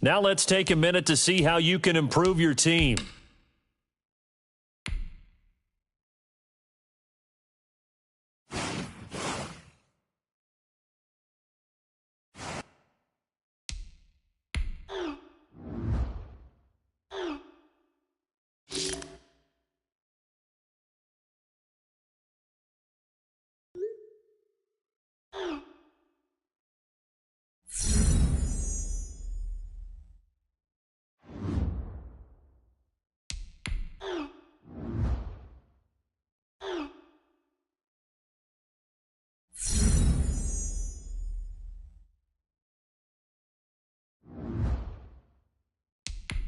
Now let's take a minute to see how you can improve your team.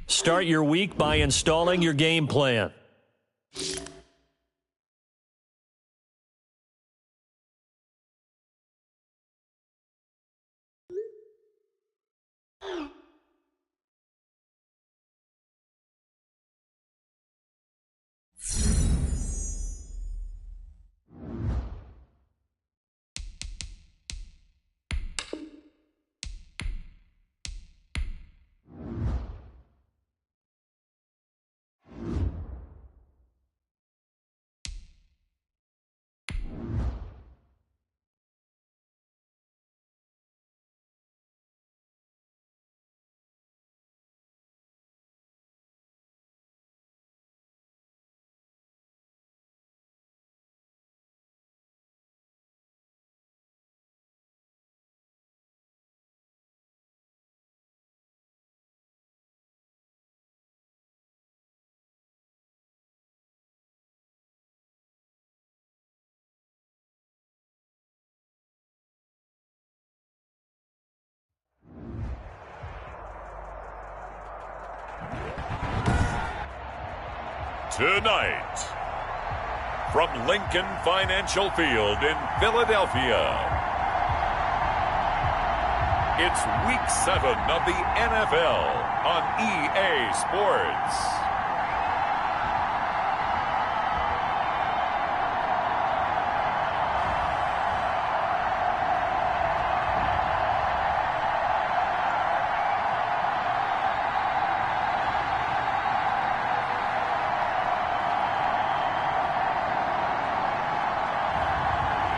Start your week by installing your game plan. Tonight, from Lincoln Financial Field in Philadelphia, it's Week 7 of the NFL on EA Sports.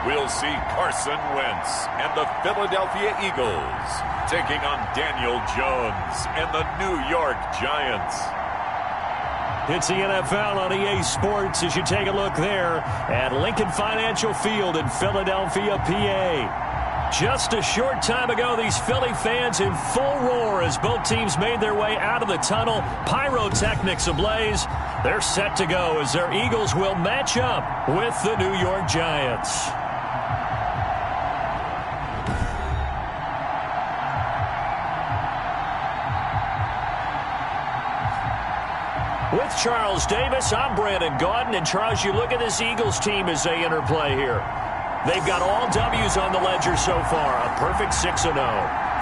We'll see Carson Wentz and the Philadelphia Eagles taking on Daniel Jones and the New York Giants. It's the NFL on EA Sports as you take a look there at Lincoln Financial Field in Philadelphia, PA. Just a short time ago, these Philly fans in full roar as both teams made their way out of the tunnel. Pyrotechnics ablaze. They're set to go as their Eagles will match up with the New York Giants. With Charles Davis, I'm Brandon Gaudin. And Charles, you look at this Eagles team as they interplay here. They've got all W's on the ledger so far, a perfect 6-0.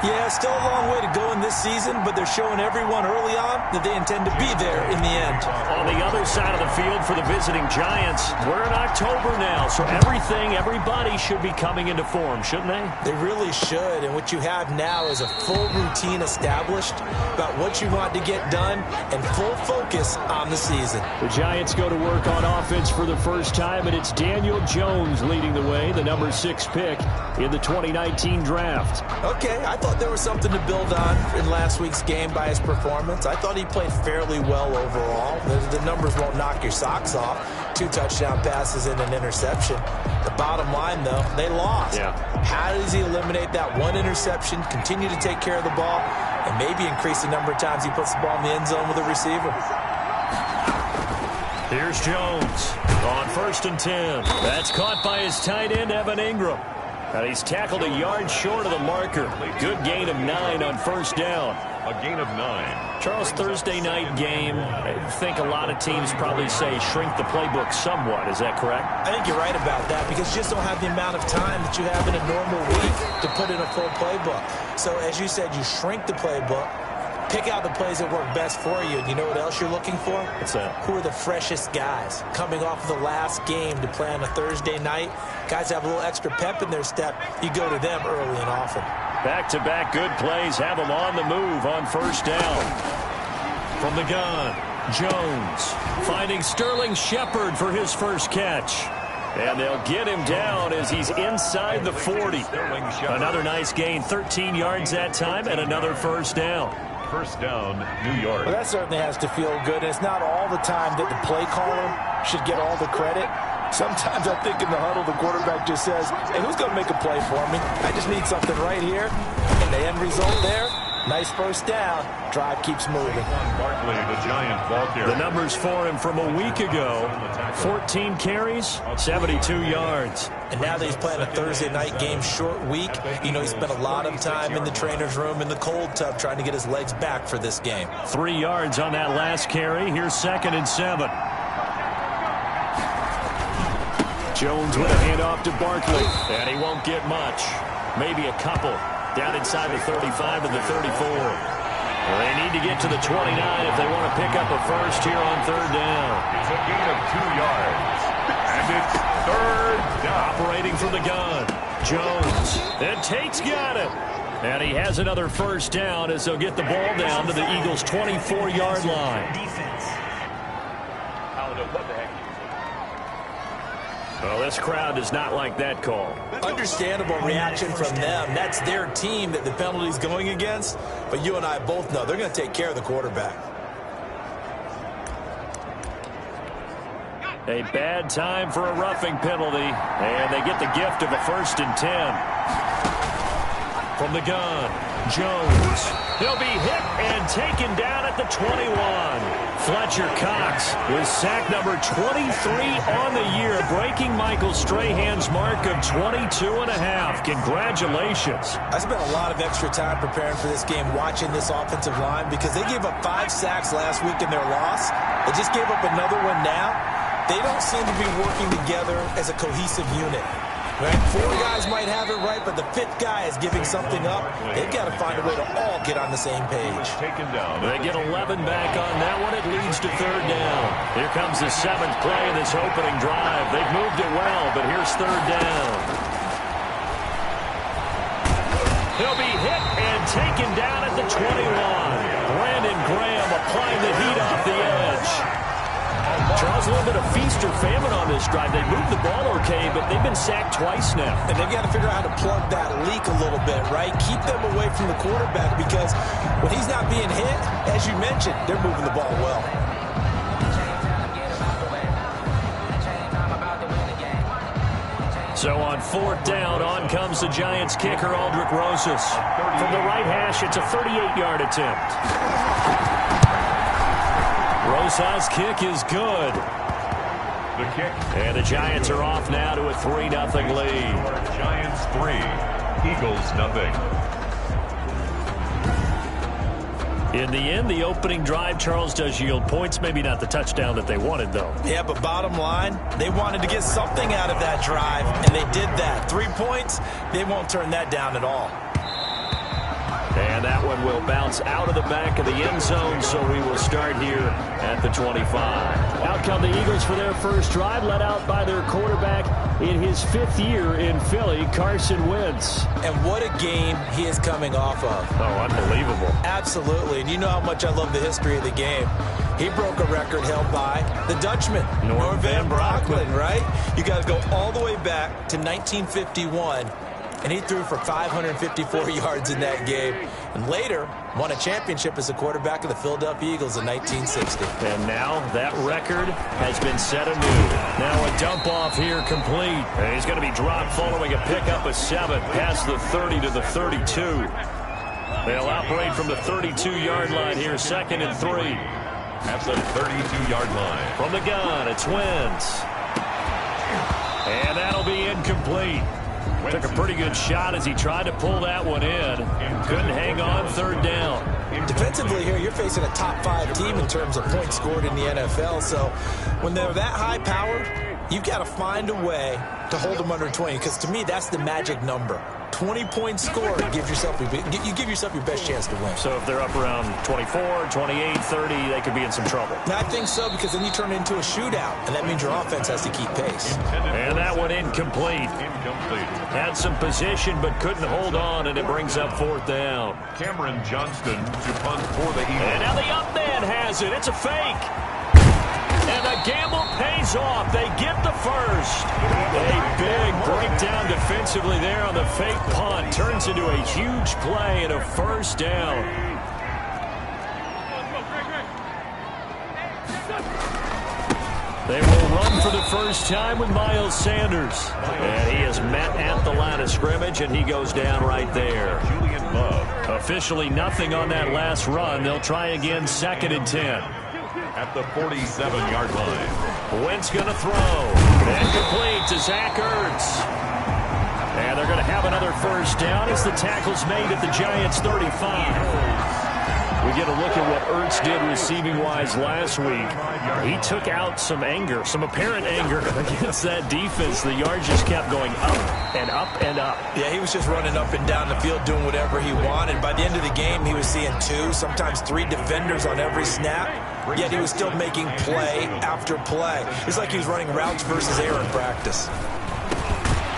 Yeah, still a long way to go in this season, but they're showing everyone early on that they intend to be there in the end. On the other side of the field for the visiting Giants, we're in October now, so everybody should be coming into form, shouldn't they? They really should, and what you have now is a full routine established about what you want to get done and full focus on the season. The Giants go to work on offense for the first time, and it's Daniel Jones leading the way, the number 6 pick in the 2019 draft. Okay, I thought there was something to build on in last week's game by his performance. I thought he played fairly well overall. The numbers won't knock your socks off. 2 touchdown passes and an interception. The bottom line, though, they lost. Yeah. How does he eliminate that one interception, continue to take care of the ball, and maybe increase the number of times he puts the ball in the end zone with a receiver? Here's Jones on 1st and 10. That's caught by his tight end, Evan Ingram. And he's tackled a yard short of the marker. Good gain of 9 on 1st down. A gain of 9. Charles, Thursday night game, I think a lot of teams probably say shrink the playbook somewhat. Is that correct? I think you're right about that because you just don't have the amount of time that you have in a normal week to put in a full playbook. So as you said, you shrink the playbook, Pick out the plays that work best for you. And you know what else you're looking for? What's that? Who are the freshest guys coming off of the last game to play on a Thursday night? Guys have a little extra pep in their step. You go to them early and often. Back-to-back good plays have them on the move on first down. From the gun, Jones finding Sterling Shepard for his first catch. And they'll get him down as he's inside the 40. Another nice gain, 13 yards that time, and another first down. First down, New York. Well, that certainly has to feel good. And it's not all the time that the play caller should get all the credit. Sometimes I think in the huddle, the quarterback just says, hey, who's going to make a play for me? I just need something right here. And the end result there, nice first down. Drive keeps moving. Barkley, the giant ball carrier. The numbers for him from a week ago, 14 carries, 72 yards. And now that he's playing a Thursday night game, short week, you know, he spent a lot of time in the trainer's room in the cold tub trying to get his legs back for this game. 3 yards on that last carry. Here's 2nd and 7. Jones with a handoff to Barkley, and he won't get much. Maybe a couple. Down inside the 35 to the 34. Well, they need to get to the 29 if they want to pick up a first here on third down. It's a gain of 2 yards. And it's third down. Operating from the gun, Jones. And Tate's got it. And he has another first down as they'll get the ball down to the Eagles' 24-yard line. What the heck? Well, this crowd does not like that call. Understandable reaction from them. That's their team that the penalty's going against. But you and I both know they're going to take care of the quarterback. A bad time for a roughing penalty. And they get the gift of a 1st and 10. From the gun, Jones. He'll be hit and taken down at the 21. Fletcher Cox with sack number 23 on the year, breaking Michael Strahan's mark of 22.5. Congratulations. I spent a lot of extra time preparing for this game watching this offensive line because they gave up 5 sacks last week in their loss. They just gave up another one now. They don't seem to be working together as a cohesive unit. Right? 4 guys might have it right, but the 5th guy is giving something up. They've got to find a way to all get on the same page. Taken down. They get 11 back on that one. It leads to third down. Here comes the 7th play of this opening drive. They've moved it well, but here's third down. He'll be hit and taken down at the 21. Brandon Graham applying the heat off the edge. Charles, a little bit of feast or famine on this drive. They moved the ball okay, but they've been sacked twice now. And they've got to figure out how to plug that leak a little bit, right? Keep them away from the quarterback because when he's not being hit, as you mentioned, they're moving the ball well. So on 4th down, on comes the Giants kicker, Aldrick Rosas. From the right hash, it's a 38-yard attempt. Rosas' kick is good. The kick. And the Giants are off now to a 3-0 lead. Giants 3, Eagles nothing. In the end, the opening drive, Charles, does yield points. Maybe not the touchdown that they wanted, though. Yeah, but bottom line, they wanted to get something out of that drive, and they did that. 3 points, they won't turn that down at all. And that one will bounce out of the back of the end zone, so we will start here at the 25. Out come the Eagles for their first drive, led out by their quarterback in his 5th year in Philly, Carson Wentz. And what a game he is coming off of. Oh, unbelievable. Absolutely, and you know how much I love the history of the game. He broke a record held by the Dutchman, Norm Van Brocklin, right? You got to go all the way back to 1951. And he threw for 554 yards in that game. And later, won a championship as a quarterback of the Philadelphia Eagles in 1960. And now that record has been set anew. Now a dump off here complete. And he's going to be dropped following a pickup of 7 past the 30 to the 32. They'll operate from the 32-yard line here, 2nd and 3. At the 32-yard line. From the gun, it's Wentz. And that'll be incomplete. Took a pretty good shot as he tried to pull that one in. Couldn't hang on, third down. Defensively here, you're facing a top-5 team in terms of points scored in the NFL. So when they're that high-powered, you've got to find a way to hold them under 20. Because to me, that's the magic number. 20-point score, you give yourself your best chance to win. So if they're up around 24, 28, 30, they could be in some trouble. I think so, because then you turn it into a shootout, and that means your offense has to keep pace. And that one incomplete. Had some position, but couldn't hold on, and it brings up fourth down. Cameron Johnston to punt for the Eagles. And now the up man has it. It's a fake. And the gamble pays off. They get the first. A big breakdown defensively there on the fake punt. Turns into a huge play and a first down. They will run for the first time with Miles Sanders. And he is met at the line of scrimmage, and he goes down right there. Julian Love. Officially nothing on that last run. They'll try again, 2nd and 10. At the 47-yard line. Wentz going to throw. And complete to Zach Ertz. And they're going to have another first down as the tackle's made at the Giants' 35. We get a look at what Ertz did receiving-wise last week. He took out some anger, some apparent anger against that defense. The yards just kept going up and up and up. Yeah, he was just running up and down the field doing whatever he wanted. By the end of the game, he was seeing 2, sometimes 3 defenders on every snap, yet he was still making play after play. It's like he was running routes versus air in practice.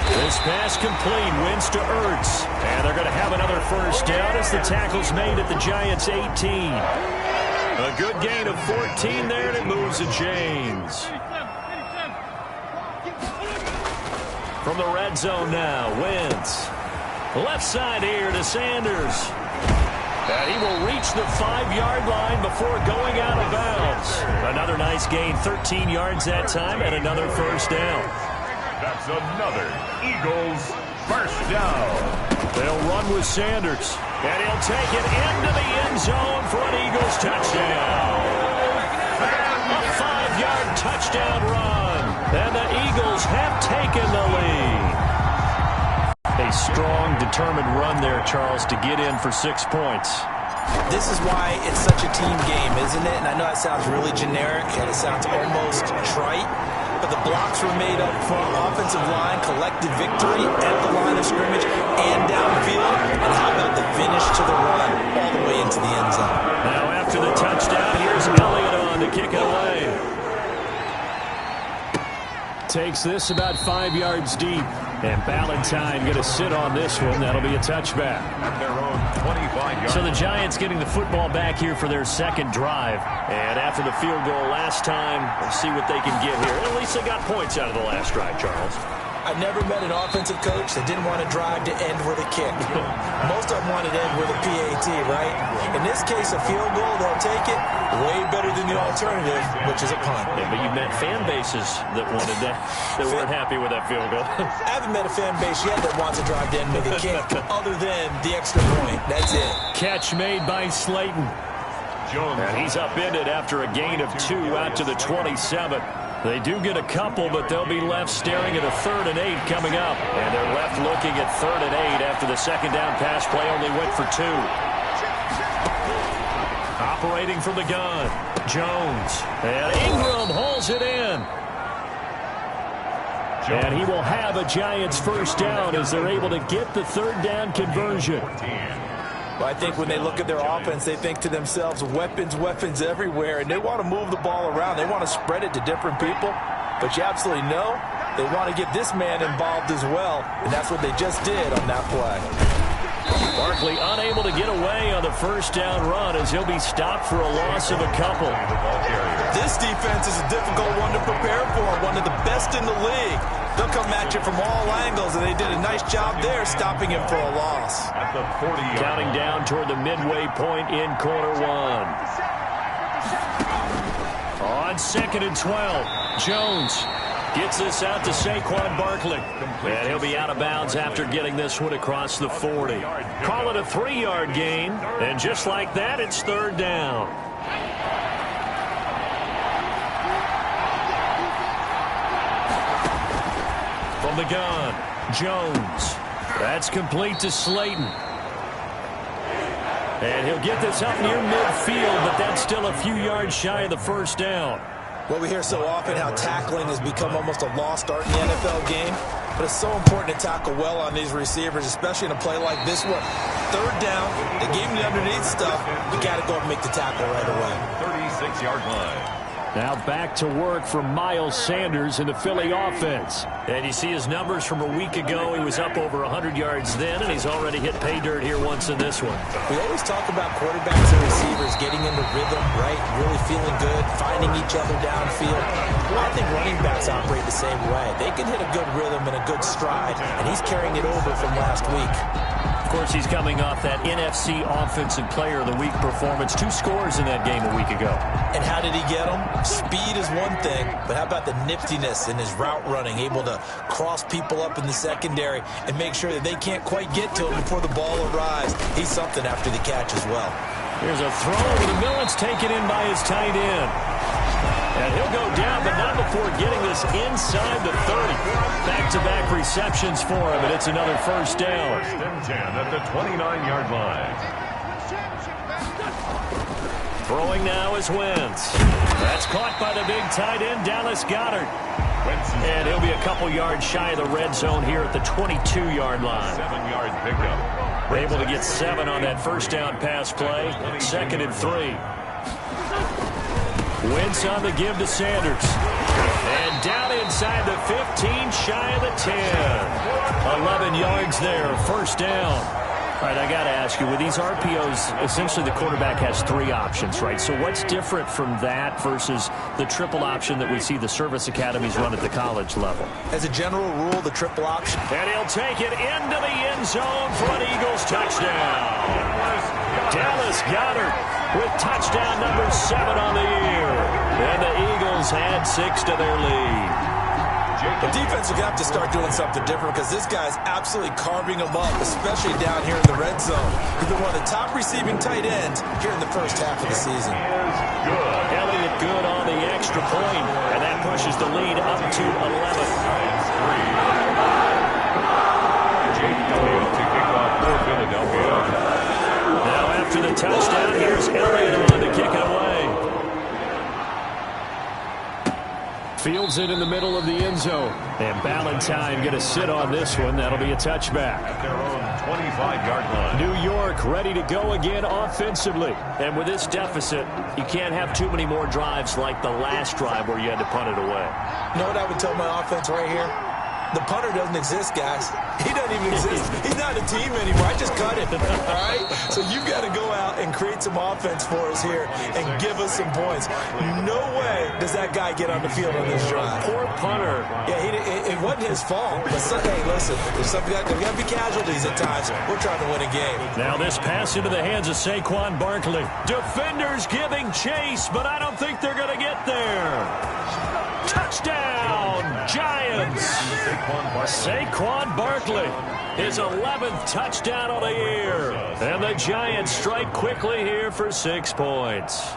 This pass complete, wins to Ertz. And they're going to have another first down as the tackle's made at the Giants' 18. A good gain of 14 there, and it moves to James. From the red zone now, Wentz. Left side here to Sanders. And he will reach the 5-yard line before going out of bounds. Another nice gain, 13 yards that time, and another first down. That's another Eagles first down. They'll run with Sanders, and he'll take it into the end zone for an Eagles touchdown. A 5-yard touchdown run, and the Eagles have taken the lead. A strong, determined run there, Charles, to get in for 6 points. This is why it's such a team game, isn't it? And I know that sounds really generic, and it sounds almost trite. But the blocks were made up front, offensive line, collected victory at the line of scrimmage and downfield. And how about the finish to the run all the way into the end zone? Now after the touchdown, here's Elliott on to kick it away. Takes this about 5 yards deep. And Ballantyne going to sit on this one. That'll be a touchback. At their own 25-yard. So the Giants getting the football back here for their second drive. And after the field goal last time, we'll see what they can get here. At least they got points out of the last drive, Charles. I've never met an offensive coach that didn't want to drive to end with a kick. Most of them wanted to end with a PAT, right? In this case, a field goal, they'll take it. Way better than the alternative, which is a punt. Yeah, but you've met fan bases that wanted that, that weren't happy with that field goal. I haven't met a fan base yet that wants to drive to end with a kick, other than the extra point. That's it. Catch made by Slayton. And he's upended after a gain of 2 out to the 27. They do get a couple, but they'll be left staring at a 3rd and 8 coming up. And they're left looking at 3rd and 8 after the second down pass play only went for 2. Operating from the gun, Jones. And Ingram hauls it in. And he will have a Giants first down as they're able to get the 3rd down conversion. Well, I think when they look at their offense, they think to themselves, weapons, weapons everywhere, and they want to move the ball around. They want to spread it to different people, but you absolutely know they want to get this man involved as well, and that's what they just did on that play. Barkley unable to get away on the first down run as he'll be stopped for a loss of a couple. This defense is a difficult one to prepare for, one of the best in the league. They'll come at you from all angles, and they did a nice job there stopping him for a loss. At the 40-yard. Counting down toward the midway point in quarter 1. On 2nd and 12, Jones gets this out to Saquon Barkley. And he'll be out of bounds after getting this one across the 40. Call it a 3-yard gain, and just like that, it's 3rd down. From the gun, Jones. That's complete to Slayton. And he'll get this up near midfield, but that's still a few yards shy of the first down. Well, we hear so often how tackling has become almost a lost art in the NFL game. but it's so important to tackle well on these receivers, especially in a play like this one. Third down, they gave him the underneath stuff. You got to go and make the tackle right away. 36-yard line. Now back to work for Miles Sanders in the Philly offense. And you see his numbers from a week ago. He was up over 100 yards then, and he's already hit pay dirt here once in this one. We always talk about quarterbacks and receivers getting into rhythm, right? Really feeling good, finding each other downfield. I think running backs operate the same way. They can hit a good rhythm and a good stride, and he's carrying it over from last week. Of course, he's coming off that NFC Offensive Player of the Week performance. 2 scores in that game a week ago. And how did he get them? Speed is one thing, but how about the niftiness in his route running, able to cross people up in the secondary and make sure that they can't quite get to him before the ball arrives. He's something after the catch as well. Here's a throw over the middle. It's taken in by his tight end. And he'll go down, but not before getting this inside the 30. Back-to-back receptions for him, and it's another first down. 10 at the 29-yard line. Throwing now is Wentz. That's caught by the big tight end, Dallas Goedert. And he'll be a couple yards shy of the red zone here at the 22-yard line. 7-yard pickup. We're able to get 7 on that first down pass play. 2nd and 3. Wentz on the give to Sanders. And down inside the 15, shy of the 10. 11 yards there, first down. All right, I got to ask you, with these RPOs, essentially the quarterback has 3 options, right? So what's different from that versus the triple option that we see the service academies run at the college level? As a general rule, the triple option. And he'll take it into the end zone for an Eagles touchdown. Dallas Goedert with touchdown number 7 on the year. And the Eagles add 6 to their lead. The defense will have to start doing something different because this guy's absolutely carving them up, especially down here in the red zone. He's been one of the top receiving tight ends here in the first half of the season. Elliott good on the extra point, and that pushes the lead up to 11. Now after the touchdown, here's Elliott on to kick it away. Fields it in the middle of the end zone. And Ballantyne going to sit on this one. That'll be a touchback. At their own 25-yard line. New York ready to go again offensively. And with this deficit, you can't have too many more drives like the last drive where you had to punt it away. You know what I would tell my offense right here? The punter doesn't exist, guys. He doesn't even exist. He's not a team anymore. I just cut him, all right? So you've got to go out and create some offense for us here and give us some points. No way does that guy get on the field on this drive. Poor punter. Yeah, it wasn't his fault. But hey, listen, there's got to be casualties at times. We're trying to win a game. Now this pass into the hands of Saquon Barkley. Defenders giving chase, but I don't think they're going to get there. Touchdown, Giants. Saquon Barkley, his 11th touchdown of the year. And the Giants strike quickly here for 6 points.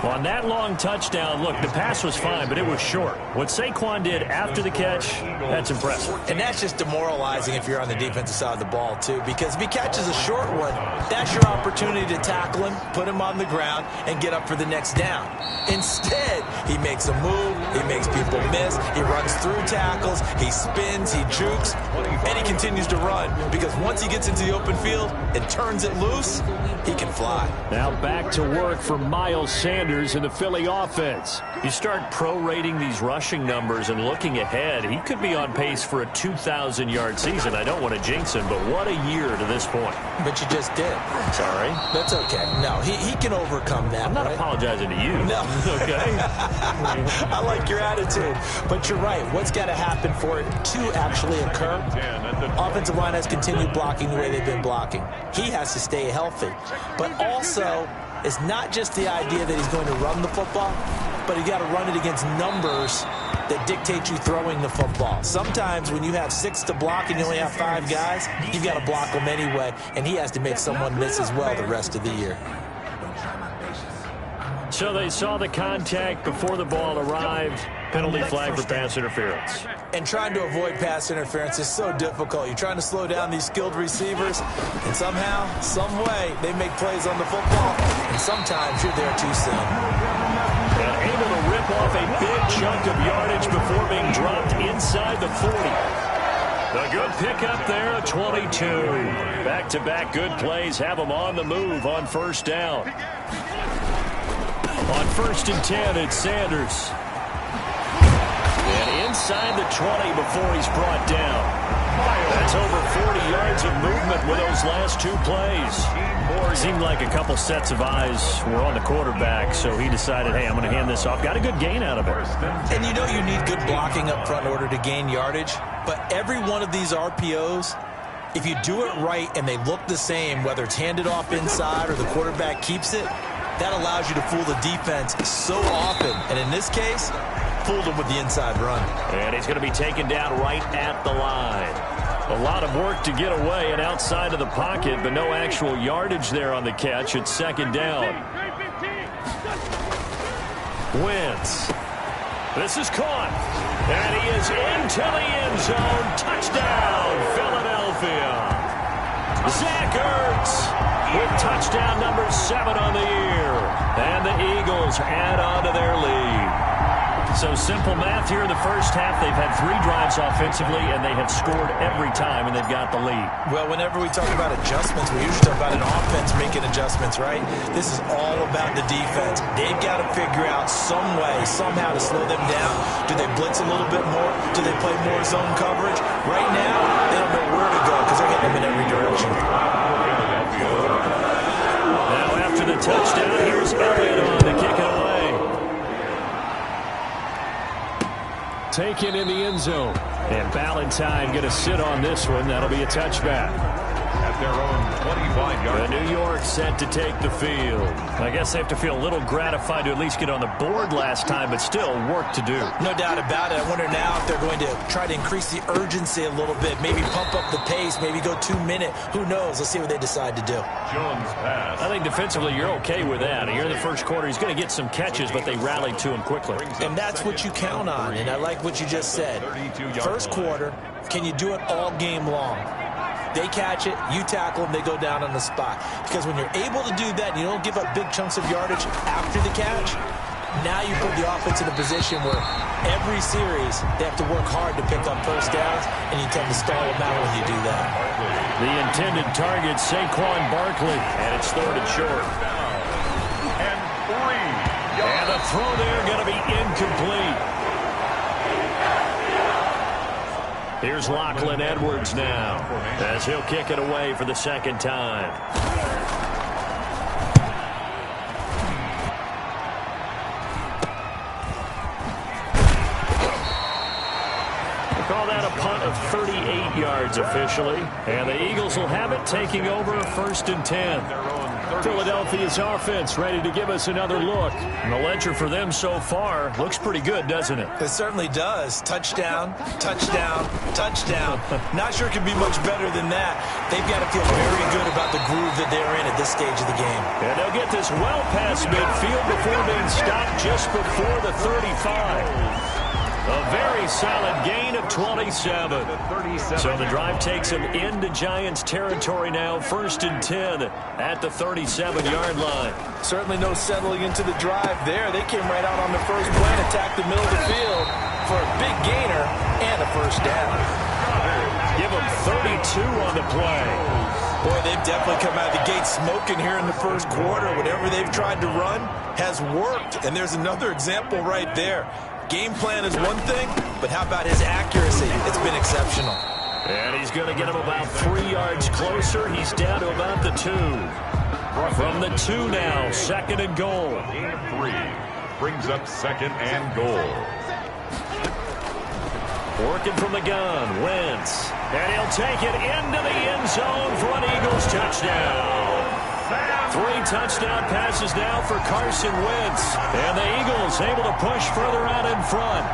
On that long touchdown, look, the pass was fine, but it was short. What Saquon did after the catch, that's impressive. And that's just demoralizing if you're on the defensive side of the ball, too, because if he catches a short one, that's your opportunity to tackle him, put him on the ground, and get up for the next down. Instead, he makes a move, he makes people miss, he runs through tackles, he spins, he jukes, and he continues to run, because once he gets into the open field and turns it loose, he can fly. Now back to work for Miles Sanders in the Philly offense. You start prorating these rushing numbers and looking ahead, he could be on pace for a 2,000-yard season. I don't want to jinx him, but what a year to this point. But you just did. Sorry. That's okay. No, he can overcome that. I'm not right? apologizing to you. No. Okay. I like your attitude. But you're right. What's got to happen for it to actually occur? Offensive line has continued blocking the way they've been blocking. He has to stay healthy. But also, it's not just the idea that he's going to run the football, but you got to run it against numbers that dictate you throwing the football. Sometimes when you have 6 to block and you only have 5 guys, you've got to block them anyway, and he has to make someone miss as well the rest of the year. So they saw the contact before the ball arrived. Penalty flag for pass interference. And trying to avoid pass interference is so difficult. You're trying to slow down these skilled receivers, and somehow, some way, they make plays on the football, and sometimes you're there too soon. And able to rip rip off a big chunk of yardage before being dropped inside the 40. A good pickup there, a 22. Back-to-back good plays have them on the move on first down. On 1st and 10, it's Sanders. And inside the 20 before he's brought down. That's over 40 yards of movement with those last 2 plays. It seemed like a couple sets of eyes were on the quarterback, so he decided, hey, I'm going to hand this off. Got a good gain out of it. And you know you need good blocking up front in order to gain yardage, but every one of these RPOs, if you do it right and they look the same, whether it's handed off inside or the quarterback keeps it, that allows you to fool the defense so often. And in this case, fooled him with the inside run. And he's going to be taken down right at the line. A lot of work to get away and outside of the pocket, but no actual yardage there on the catch. It's 2nd down. Wentz. This is caught. And he is into the end zone. Touchdown, Philadelphia. Zach Ertz with touchdown number 7 on the year. And the Eagles add on to their lead. So simple math here in the first half. They've had 3 drives offensively, and they have scored every time, and they've got the lead. Well, whenever we talk about adjustments, we usually talk about an offense making adjustments, right? This is all about the defense. They've got to figure out some way, somehow to slow them down. Do they blitz a little bit more? Do they play more zone coverage? Right now, they don't know where to go because they're hitting them in every direction. Now after the touchdown, here's Elliott on to kick it away. Taken in the end zone. And Ballantyne going to sit on this one. That'll be a touchback. At their own 25-yard. The New York set to take the field. I guess they have to feel a little gratified to at least get on the board last time, but still work to do. No doubt about it. I wonder now if they're going to try to increase the urgency a little bit, maybe pump up the pace, maybe go 2-minute. Who knows? Let's see what they decide to do. Jones pass. I think defensively you're okay with that. Here in the first quarter, he's going to get some catches, but they rallied to him quickly. And that's what you count on, and I like what you just said. First quarter, can you do it all game long? They catch it, you tackle them, they go down on the spot. Because when you're able to do that and you don't give up big chunks of yardage after the catch, now you put the offense in a position where every series they have to work hard to pick up first downs, and you tend to stall them out when you do that. The intended target, Saquon Barkley, and it's 3rd and short. And 3. And the throw there going to be incomplete. Here's Lachlan Edwards now as he'll kick it away for the 2nd time. We'll call that a punt of 38 yards officially. And the Eagles will have it, taking over 1st and 10. Philadelphia's offense ready to give us another look. And the ledger for them so far looks pretty good, doesn't it? It certainly does. Touchdown, touchdown, touchdown. Not sure it can be much better than that. They've got to feel very good about the groove that they're in at this stage of the game. And they'll get this well past midfield before being stopped just before the 35. A very solid gain of 27. So the drive takes them into Giants territory now. 1st and 10 at the 37-yard line. Certainly no settling into the drive there. They came right out on the first play and attacked the middle of the field for a big gainer and a first down. Give them 32 on the play. Boy, they've definitely come out of the gate smoking here in the first quarter. Whatever they've tried to run has worked. And there's another example right there. Game plan is one thing, but how about his accuracy? It's been exceptional. And he's going to get him about 3 yards closer. He's down to about the 2. From the 2 now, 2nd and goal. 3 brings up 2nd and goal. Working from the gun, Wentz. And he'll take it into the end zone for an Eagles touchdown. 3 touchdown passes now for Carson Wentz. And the Eagles able to push further out in front.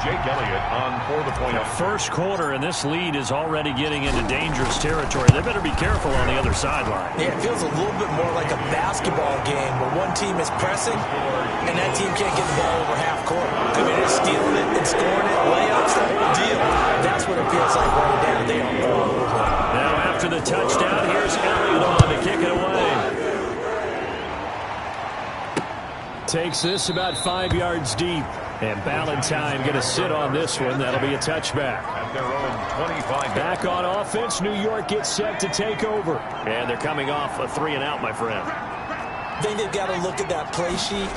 Jake Elliott on for the point. The first quarter, and this lead is already getting into dangerous territory. They better be careful on the other sideline. Yeah, it feels a little bit more like a basketball game where one team is pressing and that team can't get the ball over half court. I mean, they're stealing it and scoring it, layups, the whole deal. That's what it feels like right now. They are all over. Now after the touchdown, here's Elliott on to kick it away. takes this about 5 yards deep. And Ballantyne going to sit on this one. That'll be a touchback. At their own 25. Back on offense, New York gets set to take over. And they're coming off a 3-and-out, my friend. I think they've got to look at that play sheet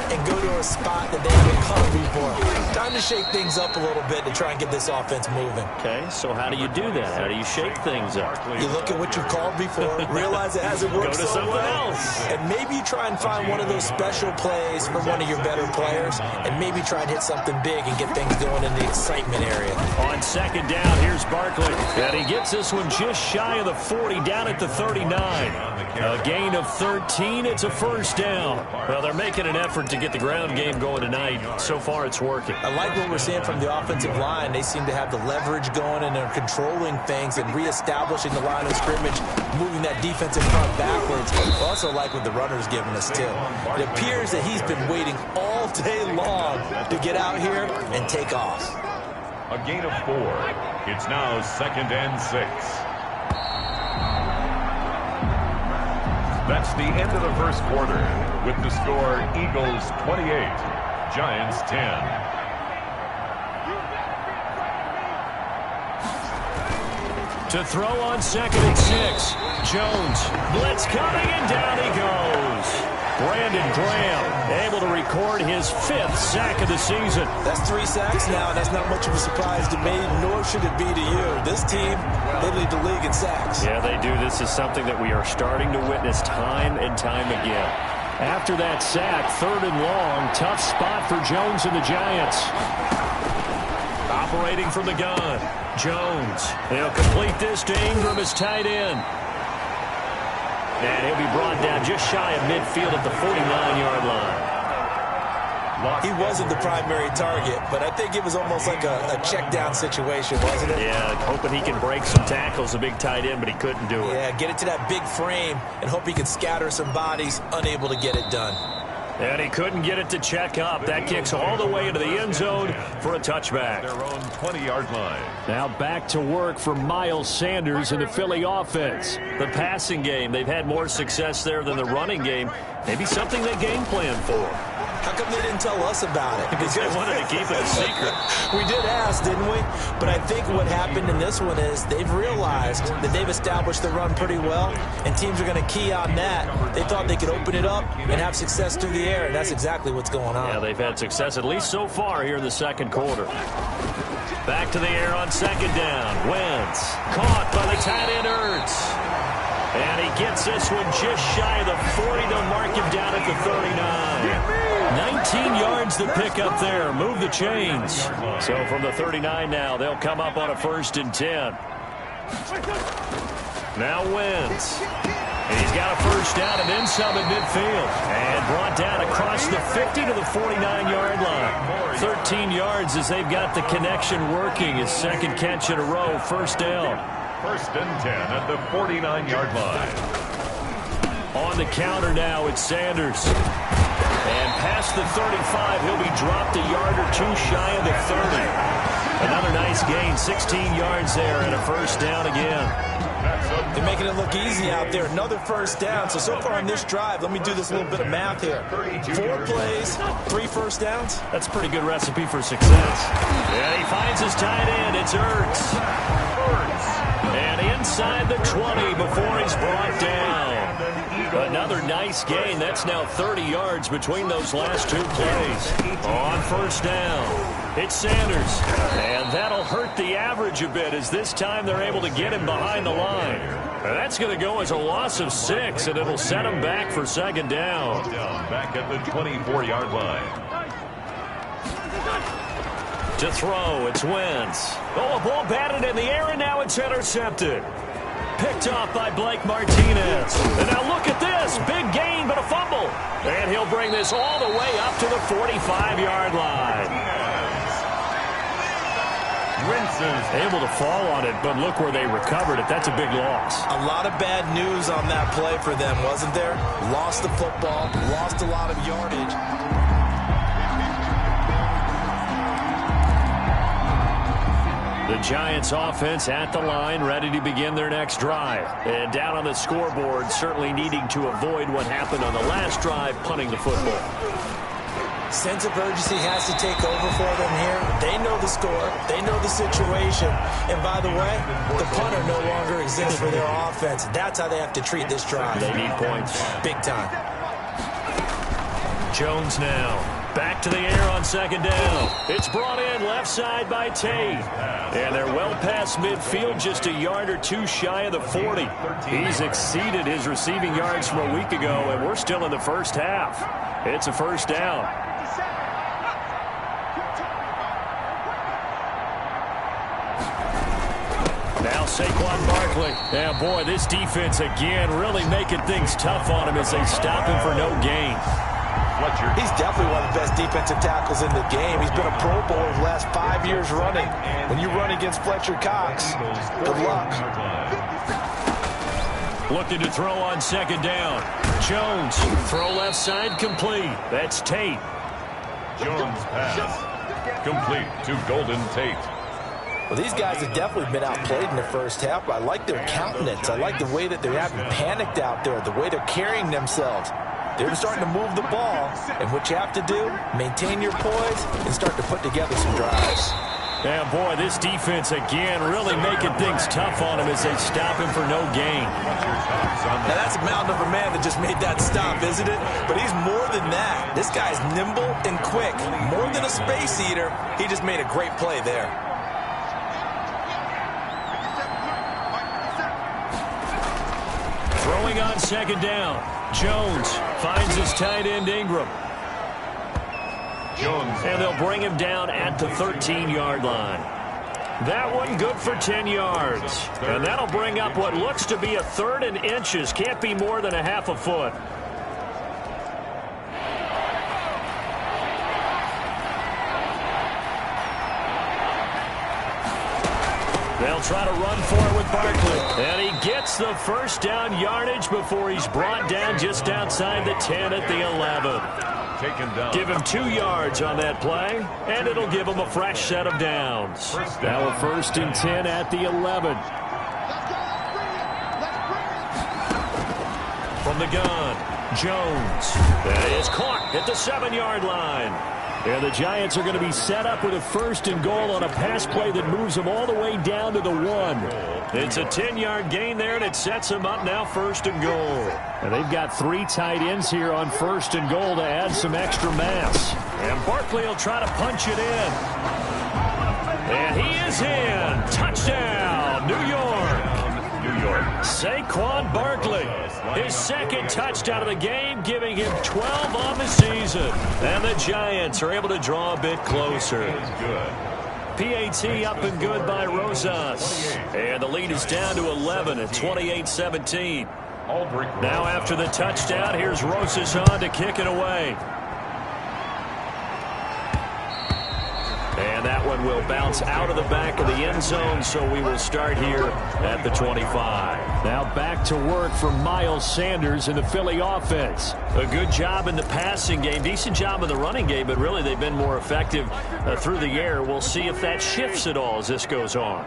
and go to a spot that they haven't covered before. Time to shake things up a little bit to try and get this offense moving. Okay, so how do you do that? How do you shake things up? You look at what you've called before, realize it hasn't worked Go to so something well, else. and maybe you try and find one of those special plays from one of your better players, and maybe try and hit something big and get things going in the excitement area. On second down, here's Barkley. And he gets this one just shy of the 40, down at the 39. A gain of 13. It's a first down. Well, they're making an effort to get the ground game going tonight. So far, it's working. I like what we're seeing from the offensive line. They seem to have the leverage going, and they're controlling things and reestablishing the line of scrimmage, moving that defensive front backwards. I also like what the runner's giving us, too. It appears that he's been waiting all day long to get out here and take off. A gain of 4. It's now 2nd and 6. That's the end of the first quarter. With the score, Eagles 28, Giants 10. To throw on 2nd and 6. Jones. Blitz coming, and down he goes. Brandon Graham able to record his 5th sack of the season. That's 3 sacks now, and that's not much of a surprise to me, nor should it be to you. This team, they lead the league in sacks. Yeah, they do. This is something that we are starting to witness time and time again. After that sack, 3rd and long, tough spot for Jones and the Giants. Operating from the gun, Jones. They'll complete this to Ingram as tight end. And he'll be brought down just shy of midfield at the 49-yard line. He wasn't the primary target, but I think it was almost like a check-down situation, wasn't it? Yeah, hoping he can break some tackles, a big tight end, but he couldn't do it. Yeah, get it to that big frame and hope he can scatter some bodies, unable to get it done. And he couldn't get it to check up. That kicks all the way into the end zone for a touchback. Their own 20-yard line. Now back to work for Miles Sanders in the Philly offense. The passing game, they've had more success there than the running game. Maybe something they game plan for. How come they didn't tell us about it? Because they wanted to keep it a secret. We did ask, didn't we? But I think what happened in this one is they've realized that they've established the run pretty well, and teams are going to key on that. They thought they could open it up and have success through the air, and that's exactly what's going on. Yeah, they've had success, at least so far here in the second quarter. Back to the air on second down. Wentz caught by the tight end Ertz. And he gets this one just shy of the 40. They'll mark him down at the 39. 19 yards to pick up there. Move the chains. So from the 39 now, they'll come up on a 1st and 10. Now Wentz. He's got a first down and then some at midfield. And brought down across the 50 to the 49-yard line. 13 yards as they've got the connection working. His 2nd catch in a row, 1st down. 1st and 10 at the 49-yard line. On the counter now, it's Sanders. And past the 35, he'll be dropped a yard or 2 shy of the 30. Another nice gain, 16 yards there, and a 1st down again. They're making it look easy out there. Another 1st down. So far on this drive, let me do this little bit of math here. 4 plays, 3 1st downs. That's a pretty good recipe for success. And he finds his tight end. It's Ertz. And inside the 20 before he's brought down. Another nice gain. That's now 30 yards between those last 2 plays. On 1st down, it's Sanders. And that'll hurt the average a bit as this time they're able to get him behind the line. And that's going to go as a loss of 6, and it'll set him back for 2nd down. Back at the 24-yard line. To throw, it's Wentz. Oh, a ball batted in the air, and now it's intercepted. Picked off by Blake Martinez. And now look at this. Big gain, but a fumble. And he'll bring this all the way up to the 45-yard line. Able to fall on it, but look where they recovered it. That's a big loss. A lot of bad news on that play for them, wasn't there? Lost the football, lost a lot of yardage. The Giants offense at the line, ready to begin their next drive. And down on the scoreboard, certainly needing to avoid what happened on the last drive, punting the football. Sense of urgency has to take over for them here. They know the score. They know the situation. And by the way, the punter no longer exists for their offense. That's how they have to treat this drive. They need points. Big time. Jones now. Back to the air on second down. It's brought in left side by Tate. And they're well past midfield, just a yard or two shy of the 40. He's exceeded his receiving yards from a week ago, and we're still in the first half. It's a first down. Now Saquon Barkley. Yeah, boy, this defense again really making things tough on him as they stop him for no gain. He's definitely one of the best defensive tackles in the game. He's been a Pro Bowler the last 5 years running. When you run against Fletcher Cox, good luck. Looking to throw on second down. Jones, throw left side, complete. That's Tate. Jones pass. Complete to Golden Tate. Well, these guys have definitely been outplayed in the first half. I like their countenance. I like the way that they haven't panicked out there, the way they're carrying themselves. They're starting to move the ball, and what you have to do, maintain your poise and start to put together some drives. Yeah, boy, this defense again really making things tough on him as they stop him for no gain. Now, that's a mountain of a man that just made that stop, isn't it? But he's more than that. This guy's nimble and quick. More than a space eater, he just made a great play there. Throwing on second down. Jones finds his tight end Ingram. And they'll bring him down at the 13-yard line. That one good for 10 yards. And that'll bring up what looks to be a third and inches. Can't be more than a half a foot. They'll try to run for it with Barkley. And he gets the first down yardage before he's brought down just outside the 10 at the 11. Taken down. Give him 2 yards on that play, and it'll give him a fresh set of downs. Now a first and 10 at the 11. From the gun, Jones. That is caught at the 7-yard line. And the Giants are going to be set up with a first and goal on a pass play that moves them all the way down to the 1. It's a 10-yard gain there, and it sets them up now first and goal. And they've got 3 tight ends here on first and goal to add some extra mass. And Barkley will try to punch it in. And he is in. Touchdown, New York. Saquon Barkley, his second touchdown of the game, giving him 12 on the season. And the Giants are able to draw a bit closer. PAT up and good by Rosas. And the lead is down to 11 at 28-17. Now after the touchdown, here's Rosas on to kick it away. And that one will bounce out of the back of the end zone, so we will start here at the 25. Now back to work for Miles Sanders in the Philly offense. A good job in the passing game, decent job in the running game, but really they've been more effective through the air. We'll see if that shifts at all as this goes on.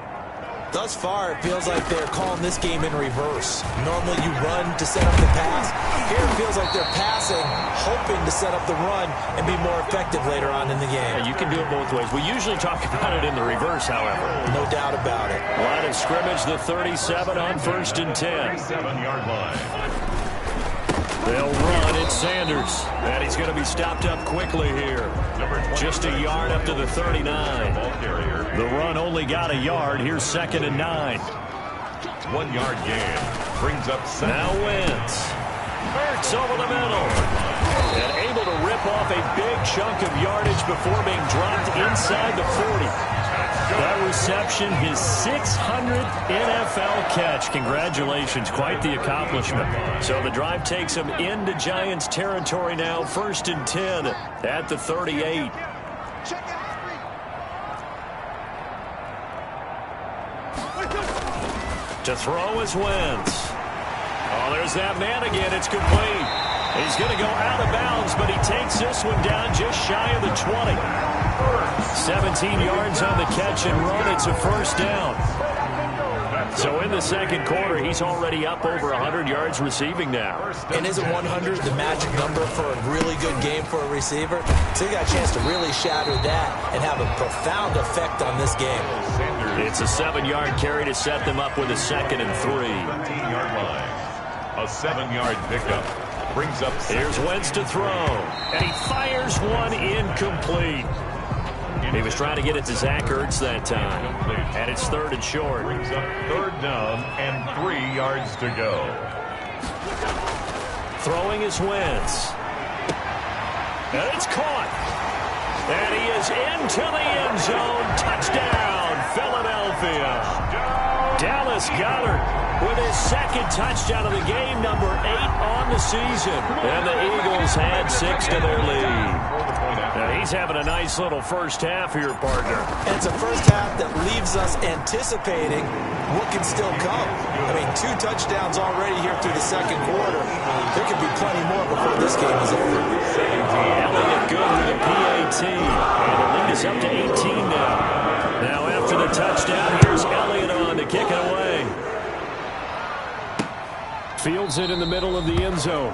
Thus far, it feels like they're calling this game in reverse. Normally you run to set up the pass. Here it feels like they're passing, hoping to set up the run and be more effective later on in the game. Yeah, you can do it both ways. We usually talk about it in the reverse, however. No doubt about it. Line of scrimmage, the 37 on first and 10. 7-yard line. They'll run. It's Sanders. And he's going to be stopped up quickly here. Just a yard up to the 39. The run only got a yard. Here's second and 9. 1-yard gain. Brings up second. Now Wentz. Hurts over the middle. And able to rip off a big chunk of yardage before being dropped inside the 40. That reception, his 600th NFL catch. Congratulations, quite the accomplishment. So the drive takes him into Giants territory now, first and 10 at the 38. To throw is Wentz. Oh, there's that man again. It's complete. He's going to go out of bounds, but he takes this one down just shy of the 20. 17 yards on the catch and run. It's a first down. So in the second quarter, he's already up over 100 yards receiving now. And isn't 100 the magic number for a really good game for a receiver? So he got a chance to really shatter that and have a profound effect on this game. It's a 7-yard carry to set them up with a 2nd and 3. 13-yard line. A 7-yard pickup. Brings up. Here's Wentz to throw. And he fires one incomplete. He was trying to get it to Zach Ertz that time. And it's 3rd and short. Brings up 3rd down and 3 yards to go. Throwing is Wentz. And it's caught. And he is into the end zone. Touchdown, Philadelphia. Dallas Goedert with his 2nd touchdown of the game, number 8 on the season. And the Eagles add 6 to their lead. Now he's having a nice little first half here, partner. And it's a first half that leaves us anticipating what can still come. I mean, 2 touchdowns already here through the second quarter. There could be plenty more before this game is over. Elliott good with a PAT. And the lead is up to 18 now. Now after the touchdown, here's Elliott on to kick it away. Fields it in the middle of the end zone.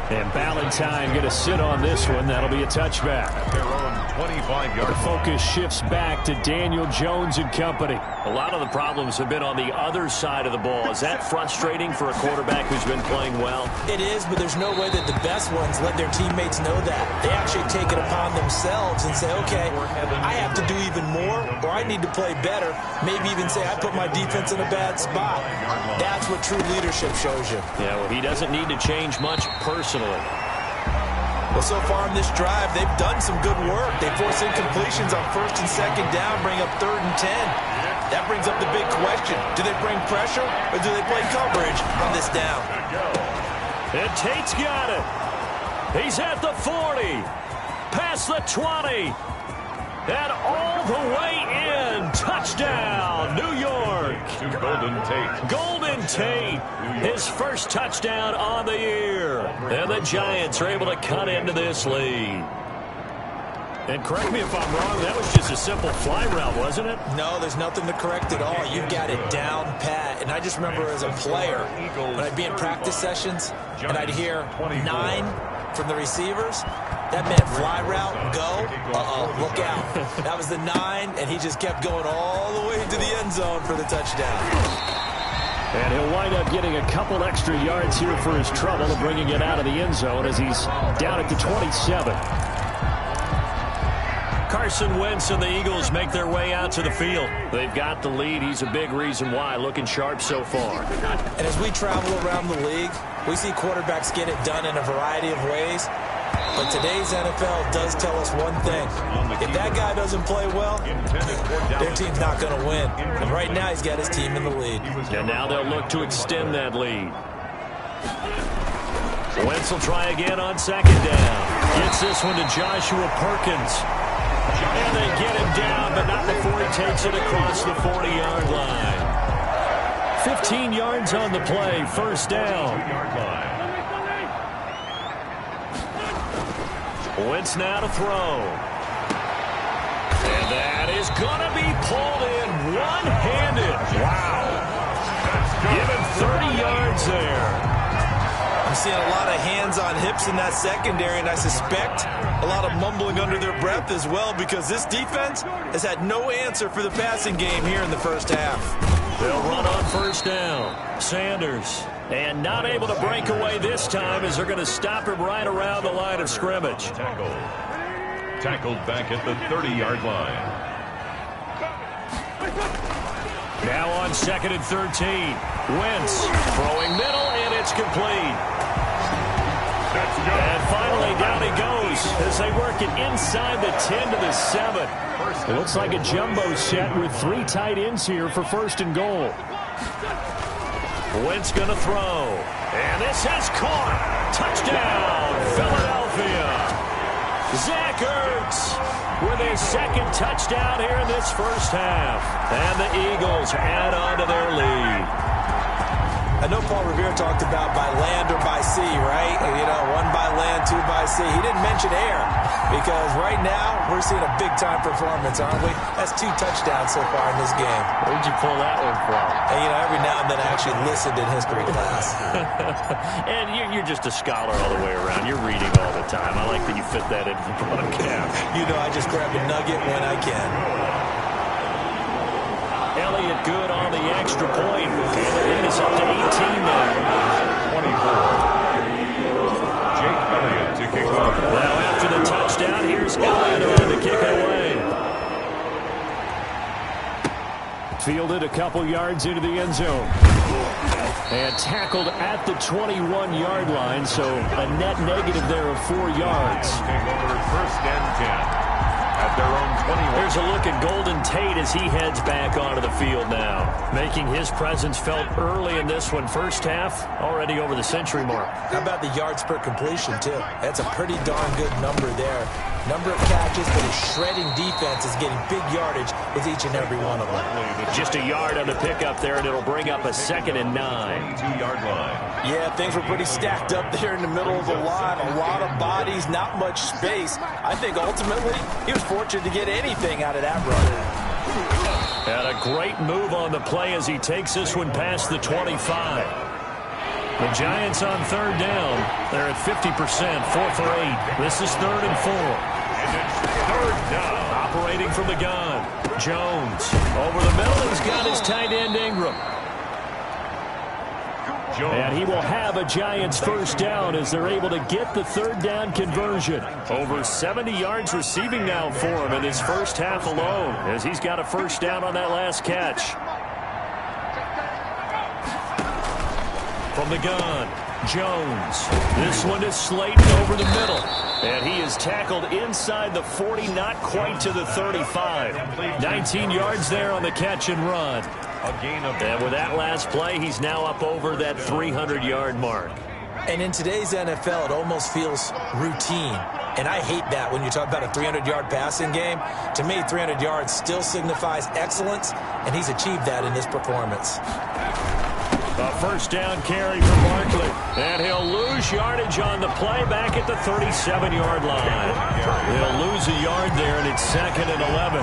And Ballantyne going to sit on this one. That'll be a touchback. Their own 25-yard. The focus shifts back to Daniel Jones and company. A lot of the problems have been on the other side of the ball. Is that frustrating for a quarterback who's been playing well? It is, but there's no way that the best ones let their teammates know that. They actually take it upon themselves and say, okay, I have to do even more, or I need to play better. Maybe even say I put my defense in a bad spot. That's what true leadership shows you. Yeah, well, he doesn't need to change much personally. Well, so far in this drive, they've done some good work. They force incompletions on 1st and 2nd down, bring up 3rd and 10. That brings up the big question. Do they bring pressure or do they play coverage on this down? And Tate's got it. He's at the 40. Past the 20. And all the way in. Touchdown, New York. To Golden Tate. Golden Tate, his first touchdown on the year. And the Giants are able to cut into this lead. And correct me if I'm wrong, that was just a simple fly route, wasn't it? No, there's nothing to correct at all. You've got it down pat. And I just remember as a player, when I'd be in practice sessions, and I'd hear 9 from the receivers, that meant fly route, go, look out. That was the 9, and he just kept going all the way to the end zone for the touchdown. And he'll wind up getting a couple extra yards here for his trouble of bringing it out of the end zone as he's down at the 27. Carson Wentz and the Eagles make their way out to the field. They've got the lead. He's a big reason why, looking sharp so far. And as we travel around the league, we see quarterbacks get it done in a variety of ways. But today's NFL does tell us one thing. If that guy doesn't play well, their team's not going to win. And right now he's got his team in the lead. And now they'll look to extend that lead. Wentz will try again on 2nd down. Gets this one to Joshua Perkins. And they get him down, but not before he takes it across the 40-yard line. 15 yards on the play, 1st down. Wentz now to throw. And that is going to be pulled in one-handed. Wow. Give him 30 yards there. I'm seeing a lot of hands on hips in that secondary, and I suspect a lot of mumbling under their breath as well because this defense has had no answer for the passing game here in the first half. They'll run on 1st down. Sanders. And not able to break away this time as they're going to stop him right around the line of scrimmage. Tackled back at the 30-yard line. Now on 2nd and 13. Wentz throwing middle, and it's complete. And finally down he goes as they work it inside the 10 to the 7. It looks like a jumbo set with 3 tight ends here for 1st and goal. Wentz going to throw. And this has caught. Touchdown, Philadelphia. Zach Ertz with his 2nd touchdown here in this first half. And the Eagles add on to their lead. I know Paul Revere talked about by land or by sea, right? You know, one by land, two by sea. He didn't mention air because right now we're seeing a big-time performance, aren't we? That's 2 touchdowns so far in this game. Where'd you pull that one from? And, you know, every now and then I actually listened in history class. And you're just a scholar all the way around. You're reading all the time. I like that you fit that into the broadcast. You know, I just grab a nugget when I can. Elliott good on the extra point. And the lead is up to 18 now. 24. Jake Elliott to kick off. Now after the touchdown, here's Elliott on to kick it away. Fielded a couple yards into the end zone. And tackled at the 21-yard line, so a net negative there of 4 yards. First and 10. At their own 21. Here's a look at Golden Tate as he heads back onto the field now. Making his presence felt early in this one. First half, already over the century mark. How about the yards per completion, too? That's a pretty darn good number there. Number of catches, but his shredding defense is getting big yardage with each and every one of them. Just a yard on the pickup there, and it'll bring up a 2nd and 9. 22-yard line. Yeah, things were pretty stacked up there in the middle of the line. A lot of bodies, not much space. I think ultimately he was fortunate to get anything out of that run. And a great move on the play as he takes this one past the 25. The Giants on 3rd down. They're at 50%, 4 for 8. This is 3rd and 4. And it's 3rd down. Operating from the gun. Jones over the middle. He's got his tight end Ingram. And he will have a Giants first down as they're able to get the 3rd down conversion. Over 70 yards receiving now for him in his first half alone as he's got a first down on that last catch. From the gun, Jones. This one is Slayton over the middle. And he is tackled inside the 40, not quite to the 35. 19 yards there on the catch and run. And with that last play, he's now up over that 300-yard mark. And in today's NFL, it almost feels routine. And I hate that when you talk about a 300-yard passing game. To me, 300 yards still signifies excellence, and he's achieved that in this performance. A first down carry for Barkley. And he'll lose yardage on the play back at the 37-yard line. He'll lose a yard there, and it's 2nd and 11.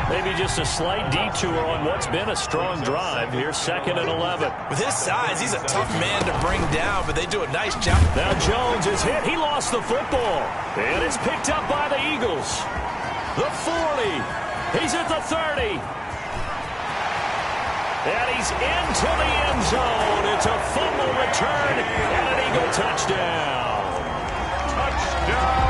Maybe just a slight detour on what's been a strong drive. Here's 2nd and 11. With his size, he's a tough man to bring down, but they do a nice job. Now Jones is hit. He lost the football. And it's picked up by the Eagles. The 40. He's at the 30. And he's into the end zone. It's a fumble return and an Eagle touchdown. Touchdown.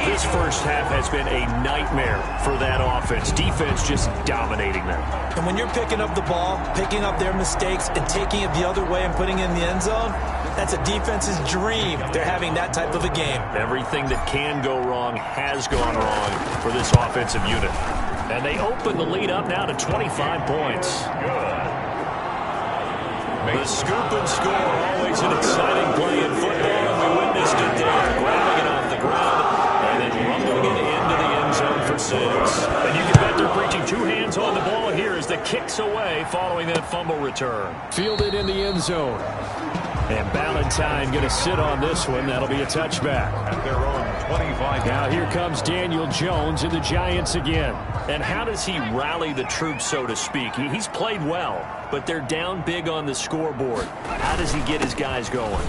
This first half has been a nightmare for that offense. Defense just dominating them. And when you're picking up the ball, picking up their mistakes, and taking it the other way and putting it in the end zone, that's a defense's dream. They're having that type of a game. Everything that can go wrong has gone wrong for this offensive unit. And they open the lead up now to 25 points. Good. The scoop and score, always an exciting play in football, and we witnessed it there. Grabbing it off the ground and then rumbling it into the end zone for 6. And you can bet they're preaching 2 hands on the ball here as the kick's away following that fumble return. Fielded in the end zone. And Ballantyne going to sit on this one. That'll be a touchback. At their own 25. Now here comes Daniel Jones and the Giants again. And how does he rally the troops, so to speak? He's played well, but they're down big on the scoreboard. How does he get his guys going?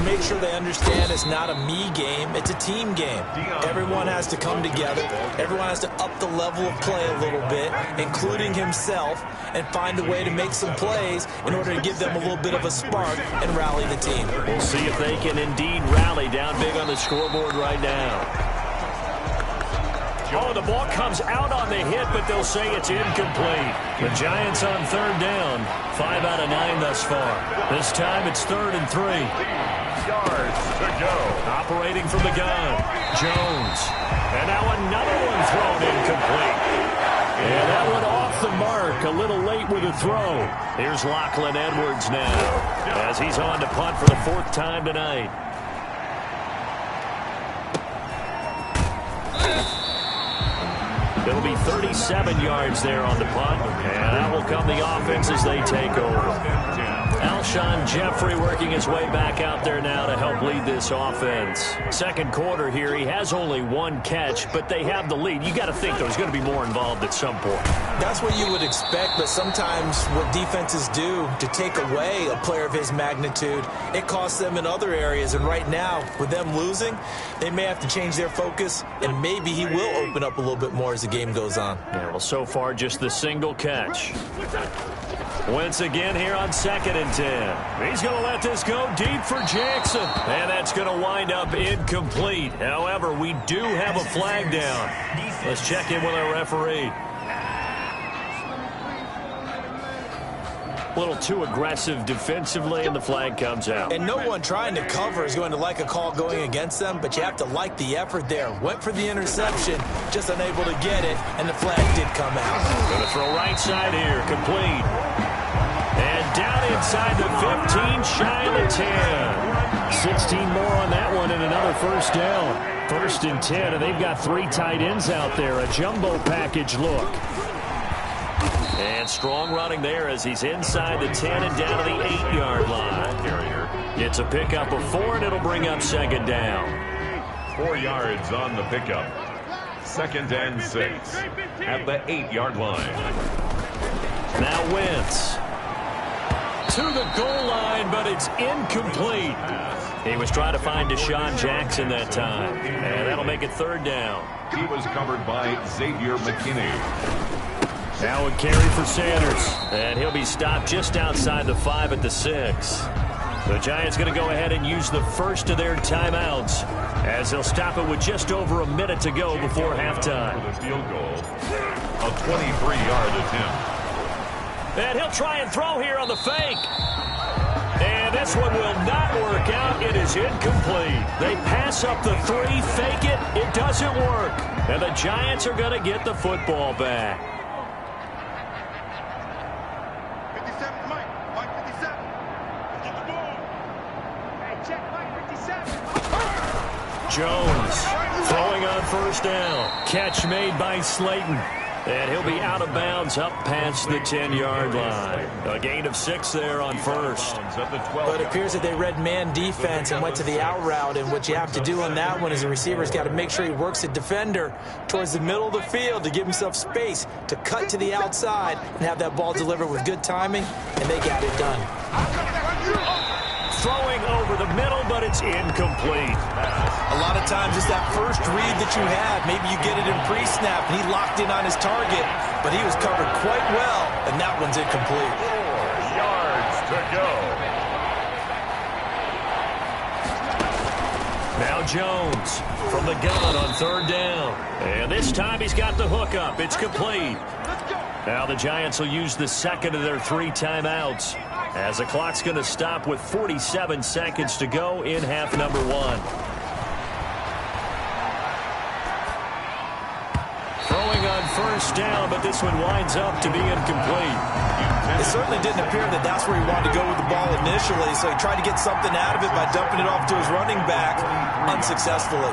Make sure they understand it's not a me game, it's a team game. Everyone has to come together. Everyone has to up the level of play a little bit, including himself, and find a way to make some plays in order to give them a little bit of a spark and rally the team. We'll see if they can indeed rally down big on the scoreboard right now. Oh, the ball comes out on the hit, but they'll say it's incomplete. The Giants on 3rd down. 5 out of 9 thus far. This time it's 3rd and 3. Yards to go. Operating from the gun. Jones. And now another one thrown incomplete. And that one off the mark. A little late with a throw. Here's Lachlan Edwards now as he's on to punt for the 4th time tonight. It'll be 37 yards there on the punt. And that will come the offense as they take over. Alshon Alshon Jeffrey working his way back out there now to help lead this offense. Second quarter here, he has only one catch, but they have the lead. You got to think there's going to be more involved at some point. That's what you would expect, but sometimes what defenses do to take away a player of his magnitude, it costs them in other areas. And right now, with them losing, they may have to change their focus, and maybe he will open up a little bit more as the game goes on. Yeah, well, so far, just the single catch. Wentz again here on 2nd and 10. He's going to let this go deep for Jackson. And that's going to wind up incomplete. However, we do have a flag down. Let's check in with our referee. A little too aggressive defensively, and the flag comes out. And no one trying to cover is going to like a call going against them, but you have to like the effort there. Went for the interception, just unable to get it, and the flag did come out. Going to throw right side here, complete. And down inside the 15, shy of the 10. 16 more on that one and another first down. 1st and 10, and they've got 3 tight ends out there. A jumbo package look. And strong running there as he's inside the 10 and down to the 8-yard line. It's a pickup of 4, and it'll bring up 2nd down. 4 yards on the pickup. 2nd and 6 at the 8-yard line. Now Wentz to the goal line, but it's incomplete. He was trying to find Deshaun Jackson that time, and that'll make it 3rd down. He was covered by Xavier McKinney. Now a carry for Sanders, and he'll be stopped just outside the 5 at the 6. The Giants going to go ahead and use the first of their timeouts as they'll stop it with just over a minute to go before halftime. For the field goal, a 23-yard attempt. And he'll try and throw here on the fake. And this one will not work out. It is incomplete. They pass up the 3, fake it. It doesn't work. And the Giants are going to get the football back. Jones throwing on 1st down. Catch made by Slayton. And he'll be out of bounds up past the 10-yard line. A gain of 6 there on 1st. But it appears that they read man defense and went to the out route. And what you have to do on that one is the receiver's got to make sure he works the defender towards the middle of the field to give himself space to cut to the outside and have that ball delivered with good timing. And they got it done. Throwing over the middle, but it's incomplete. A lot of times it's that first read that you have. Maybe you get it in pre-snap, and he locked in on his target, but he was covered quite well, and that one's incomplete. 4 yards to go. Now Jones from the gun on 3rd down. And this time he's got the hook up. It's complete. Now the Giants will use the 2nd of their 3 timeouts, as the clock's going to stop with 47 seconds to go in half number 1. Throwing on 1st down, but this one winds up to be incomplete. It certainly didn't appear that that's where he wanted to go with the ball initially, so he tried to get something out of it by dumping it off to his running back unsuccessfully.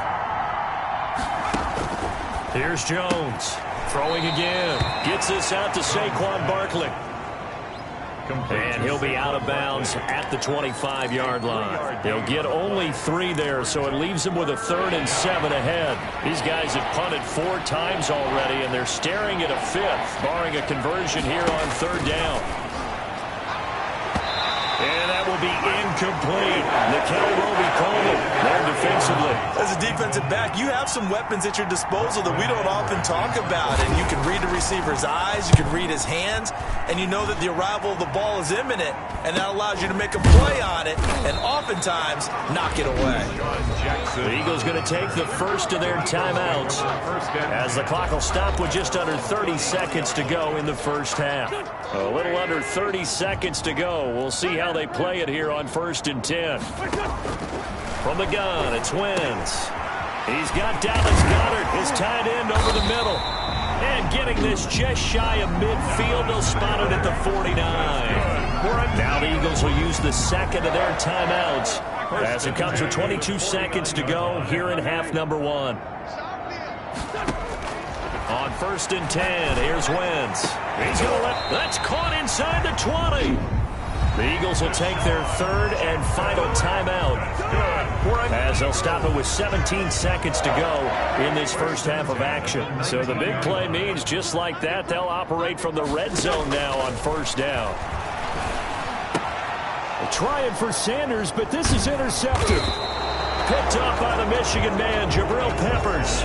Here's Jones throwing again. Gets this out to Saquon Barkley. And he'll be out of bounds at the 25-yard line. They'll get only 3 there, so it leaves them with a 3rd and 7 ahead. These guys have punted 4 times already, and they're staring at a 5th, barring a conversion here on 3rd down. And that will be incomplete. Nikel Roby-Coleman there defensively. As a defensive back, you have some weapons at your disposal that we don't often talk about. And you can read the receiver's eyes, you can read his hands, and you know that the arrival of the ball is imminent, and that allows you to make a play on it and oftentimes knock it away. The Eagles going to take the first of their timeouts as the clock will stop with just under 30 seconds to go in the first half. A little under 30 seconds to go. We'll see how they play it here on 1st and 10. From the gun, it's Wentz. He's got Dallas Goedert, his tight end, over the middle. And getting this just shy of midfield, they'll spot it at the 49. Now the Eagles will use the 2nd of their timeouts as it comes with 22 seconds to go here in half number 1. On 1st and 10, here's Wentz. He's going to let... That's caught inside the 20. The Eagles will take their third and final timeout as they'll stop it with 17 seconds to go in this first half of action. So the big play means just like that, they'll operate from the red zone now on first down. Trying for Sanders, but this is intercepted. Picked off by the Michigan man, Jabril Peppers.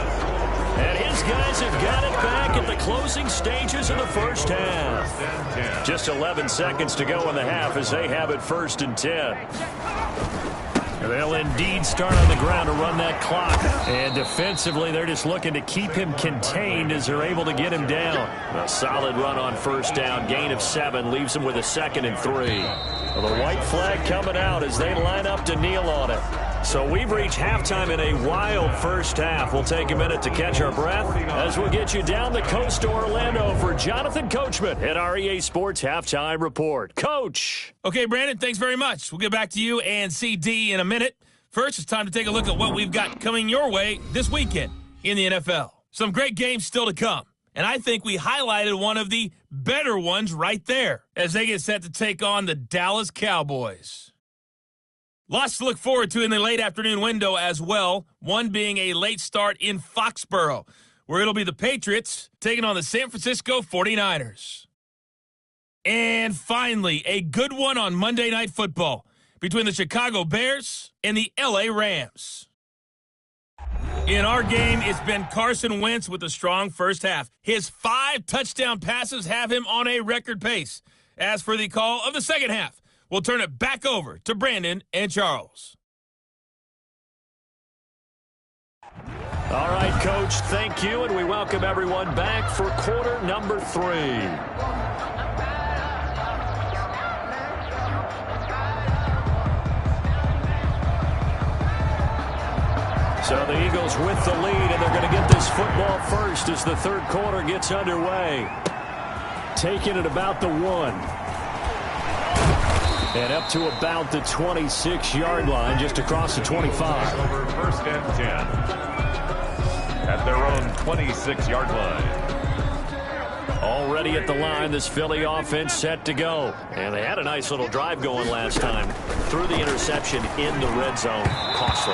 And his guys have got it back at the closing stages of the first half. Just 11 seconds to go in the half as they have it 1st and 10. They'll indeed start on the ground to run that clock. And defensively, they're just looking to keep him contained as they're able to get him down. A solid run on first down. Gain of 7 leaves them with a 2nd and 3. Well, the white flag coming out as they line up to kneel on it. So we've reached halftime in a wild first half. We'll take a minute to catch our breath as we'll get you down the coast to Orlando for Jonathan Coachman at our EA Sports Halftime Report. Coach. Okay, Brandon, thanks very much. We'll get back to you and CD in a minute. First, it's time to take a look at what we've got coming your way this weekend in the NFL. Some great games still to come. And I think we highlighted one of the better ones right there as they get set to take on the Dallas Cowboys. Lots to look forward to in the late afternoon window as well, one being a late start in Foxborough, where it'll be the Patriots taking on the San Francisco 49ers. And finally, a good one on Monday Night Football between the Chicago Bears and the LA Rams. In our game, it's been Carson Wentz with a strong first half. His 5 touchdown passes have him on a record pace. As for the call of the second half, we'll turn it back over to Brandon and Charles. All right, Coach, thank you, and we welcome everyone back for quarter number 3. So the Eagles with the lead, and they're going to get this football first as the third quarter gets underway. Taking it about the 1. And up to about the 26-yard line, just across the 25. Over 1st and 10 at their own 26-yard line. Already at the line, this Philly offense set to go. And they had a nice little drive going last time. Threw the interception in the red zone. Costly.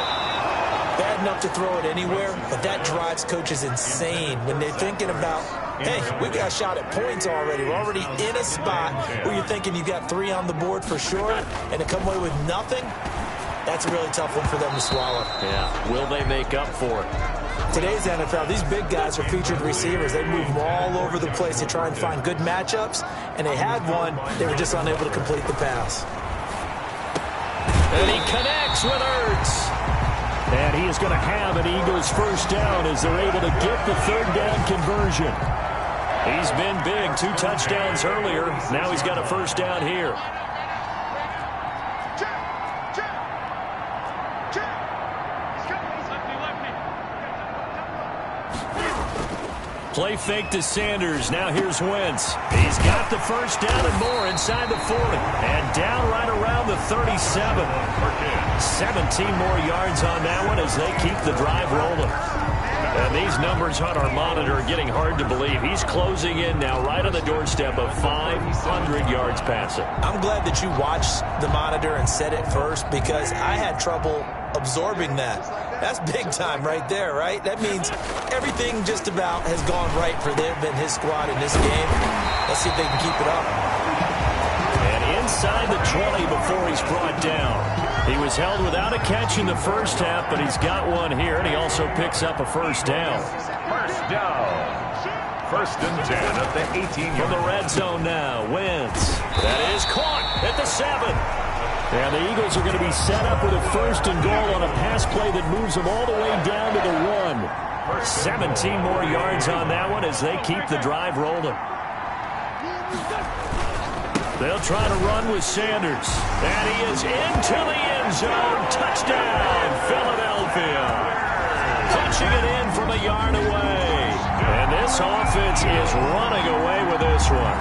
Bad enough to throw it anywhere, but that drives coaches insane when they're thinking about, hey, we got shot at points already. We're already in a spot where you're thinking you got 3 on the board for sure, and to come away with nothing, that's a really tough one for them to swallow. Yeah, will they make up for it? Today's NFL, these big guys are featured receivers. They move them all over the place to try and find good matchups, and they had one. They were just unable to complete the pass. And he connects with Ertz. And he is going to have an Eagles first down as they're able to get the third down conversion. He's been big, 2 touchdowns earlier. Now he's got a first down here. Play fake to Sanders. Now here's Wentz. He's got the first down and more inside the 40. And down right around the 37. 17 more yards on that one as they keep the drive rolling. And these numbers on our monitor are getting hard to believe. He's closing in now right on the doorstep of 500 yards passing. I'm glad that you watched the monitor and said it first because I had trouble absorbing that. That's big time right there, right? That means everything just about has gone right for them and his squad in this game. Let's see if they can keep it up. And inside the 20 before he's brought down. He was held without a catch in the first half, but he's got one here, and he also picks up a first down. First down. 1st and 10 at the 18-yard. From the red zone now, Wentz. That is caught at the 7. And the Eagles are going to be set up with a 1st and goal on a pass play that moves them all the way down to the 1. 17 more yards on that one as they keep the drive rolling. They'll try to run with Sanders. And he is into the end zone. Touchdown, Philadelphia. Punching it in from a yard away. And this offense is running away with this one.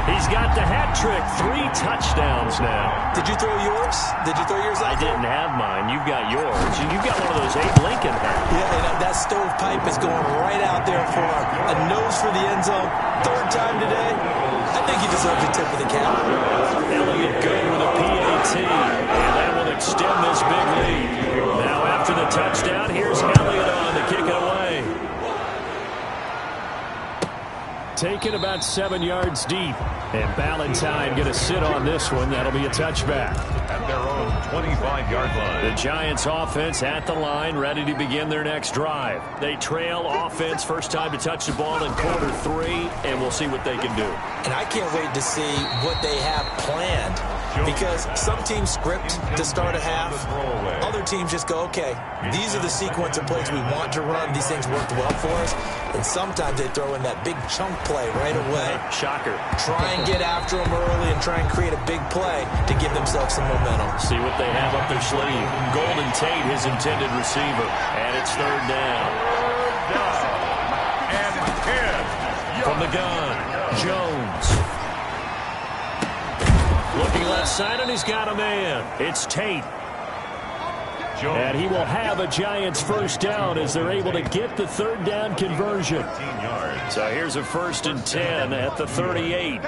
He's got the hat trick, 3 touchdowns now. Did you throw yours? Did you throw yours out? I didn't have mine. You've got yours. You've got one of those Abe Lincoln hats. Yeah, and that stovepipe is going right out there for a nose for the end zone. 3rd time today. I think he deserves a tip of the cap. Elliott good with a PAT, and that will extend this big lead. Now after the touchdown, here's Elliott on to kick it away. Taken about 7 yards deep. And Ballantyne going to sit on this one. That'll be a touchback. At their own 25-yard line. The Giants offense at the line, ready to begin their next drive. They trail offense, first time to touch the ball in quarter 3, and we'll see what they can do. And I can't wait to see what they have planned, because some teams script to start a half. Other teams just go, okay, these are the sequence of plays we want to run. These things worked well for us. And sometimes they throw in that big chunk play right away. Shocker. Try and get after them early and try and create a big play to give themselves some momentum. See what they have up their sleeve. Golden Tate, his intended receiver. And it's third down. And 10. From the gun, Jones. Looking left side, and he's got a man. It's Tate. And he will have a Giants first down as they're able to get the third down conversion. So here's a 1st and 10 at the 38.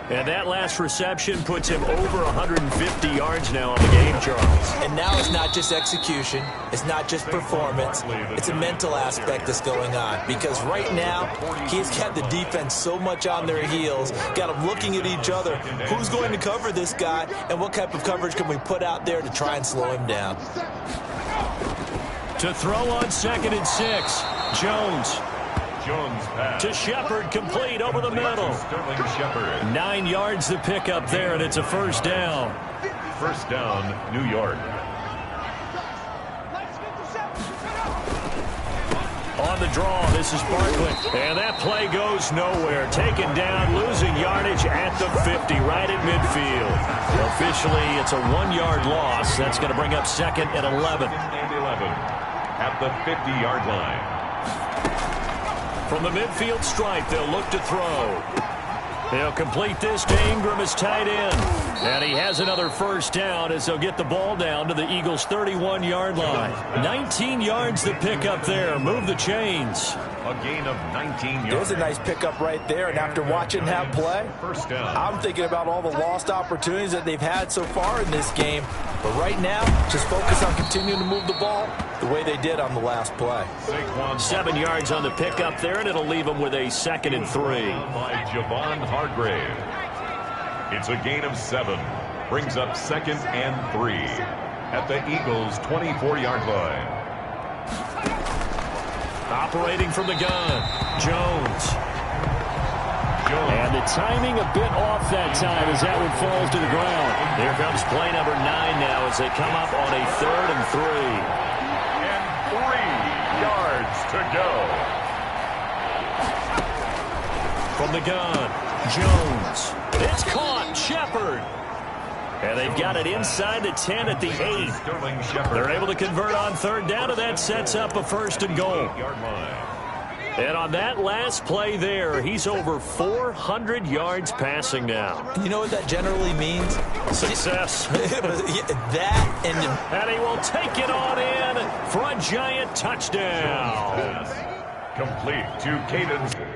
And that last reception puts him over 150 yards now on the game, Charles. And now it's not just execution. It's not just performance. It's a mental aspect that's going on. Because right now, he's got the defense so much on their heels, got them looking at each other. Who's going to cover this guy, and what type of coverage can we put out there to try and slow him down? To throw on 2nd and 6, Jones. Pass. To Shepard, complete over the middle. Sterling Shepard. 9 yards to pick up there, and it's a first down. First down, New York. On the draw, this is Bartlett. And that play goes nowhere. Taken down, losing yardage at the 50, right at midfield. Officially, it's a 1-yard loss. That's going to bring up 2nd and 11. At the 50-yard line. From the midfield stripe, they'll look to throw. They'll complete this to Ingram as tight end. And he has another first down as they'll get the ball down to the Eagles' 31-yard line. 19 yards to pick up there. Move the chains. A gain of 19 yards. There's a nice pickup right there, and after watching that play, First down. I'm thinking about all the lost opportunities that they've had so far in this game. But right now, just focus on continuing to move the ball the way they did on the last play. 7 yards on the pickup there, and it'll leave them with a 2nd and 3. By Javon Hargrave. It's a gain of 7. Brings up 2nd and 3. At the Eagles' 24-yard line. Operating from the gun, Jones. And the timing a bit off that time as that one falls to the ground. Here comes play number 9 now as they come up on a 3rd and 3. And 3 yards to go. From the gun, Jones. It's caught, Shepard. And they've got it inside the 10 at the 8. Sterling Shepard. They're able to convert on 3rd down, and that sets up a 1st and goal. And on that last play there, he's over 400 yards passing now. You know what that generally means? Success. That and he will take it on in for a Giant touchdown. Complete to Caden.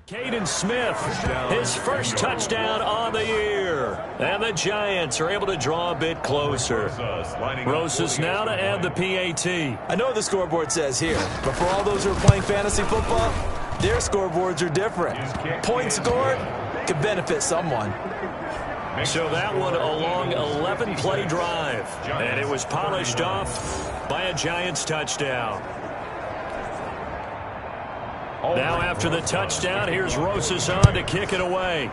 Caden Smith, his first touchdown on the year. And the Giants are able to draw a bit closer. Rosas now to add the PAT. I know the scoreboard says here, but for all those who are playing fantasy football, their scoreboards are different. Points scored could benefit someone. So that one a long 11-play drive. And it was polished off by a Giants touchdown. Now after the touchdown, here's Rosas on to kick it away.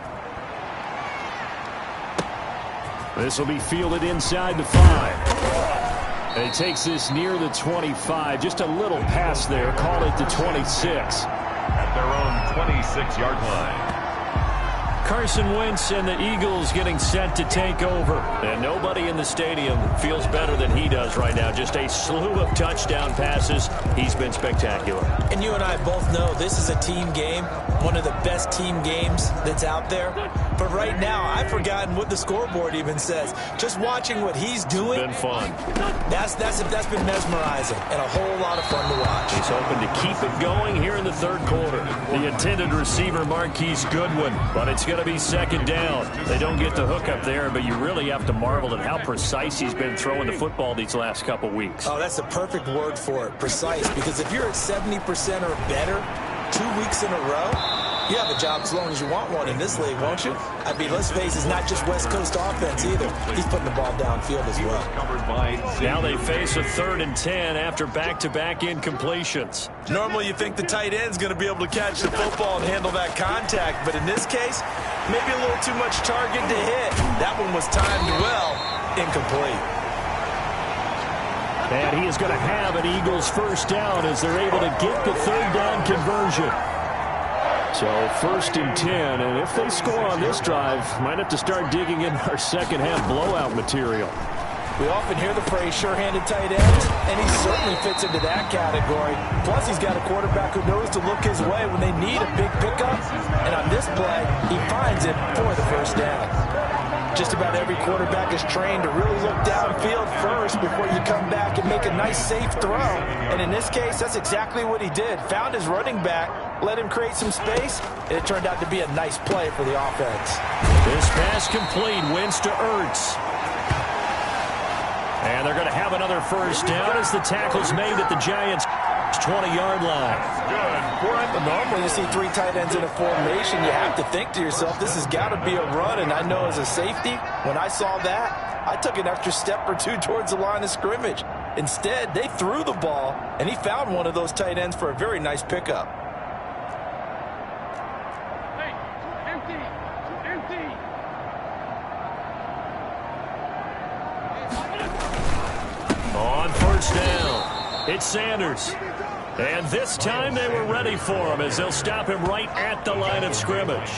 This will be fielded inside the 5. And he takes this near the 25. Just a little pass there. Call it the 26. At their own 26-yard line. Carson Wentz and the Eagles getting set to take over. And nobody in the stadium feels better than he does right now. Just a slew of touchdown passes. He's been spectacular. And you and I both know this is a team game, one of the best team games that's out there. But right now, I've forgotten what the scoreboard even says. Just watching what he's doing. It's been fun. That's been mesmerizing and a whole lot of fun to watch. He's hoping to keep it going here in the third quarter. The intended receiver, Marquise Goodwin, but it's going to be second down. They don't get the hook up there, but you really have to marvel at how precise he's been throwing the football these last couple weeks. Oh, that's the perfect word for it, precise, because if you're at 70% or better 2 weeks in a row, you have a job as long as you want one in this league, won't you? I mean, let's face it, it's not just West Coast offense either. He's putting the ball downfield as well. Now they face a 3rd and 10 after back-to-back incompletions. Normally you think the tight end's going to be able to catch the football and handle that contact, but in this case, maybe a little too much target to hit. That one was timed well, incomplete. And he is going to have an Eagles first down as they're able to get the 3rd down conversion. So 1st and 10, and if they score on this drive, might have to start digging in our second half blowout material. We often hear the phrase sure-handed tight end, and he certainly fits into that category. Plus, he's got a quarterback who knows to look his way when they need a big pickup. And on this play, he finds it for the first down. Just about every quarterback is trained to really look downfield first before you come back and make a nice, safe throw. And in this case, that's exactly what he did. Found his running back, let him create some space, and it turned out to be a nice play for the offense. This pass complete, Wentz to Ertz. And they're going to have another first down as the tackle's made at the Giants' 20-yard line. Normally you see 3 tight ends in a formation, you have to think to yourself, this has got to be a run. And I know as a safety, when I saw that, I took an extra step or 2 towards the line of scrimmage. Instead, they threw the ball, and he found one of those tight ends for a very nice pickup. On first down, it's Sanders. And this time they were ready for him as they'll stop him right at the line of scrimmage.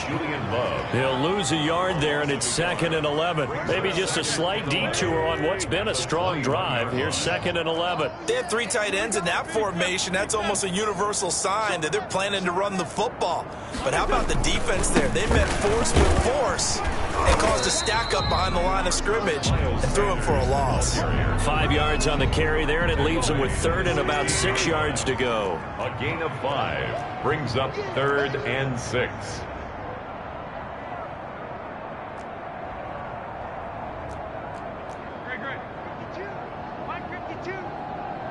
He'll lose a yard there, and it's 2nd and 11. Maybe just a slight detour on what's been a strong drive. Here's 2nd and 11. They have 3 tight ends in that formation. That's almost a universal sign that they're planning to run the football. But how about the defense there? They met force with force and caused a stack up behind the line of scrimmage and threw him for a loss. 5 yards on the carry there, and it leaves him with 3rd and about 6 yards to go. A gain of 5 brings up 3rd and 6. Great. 52.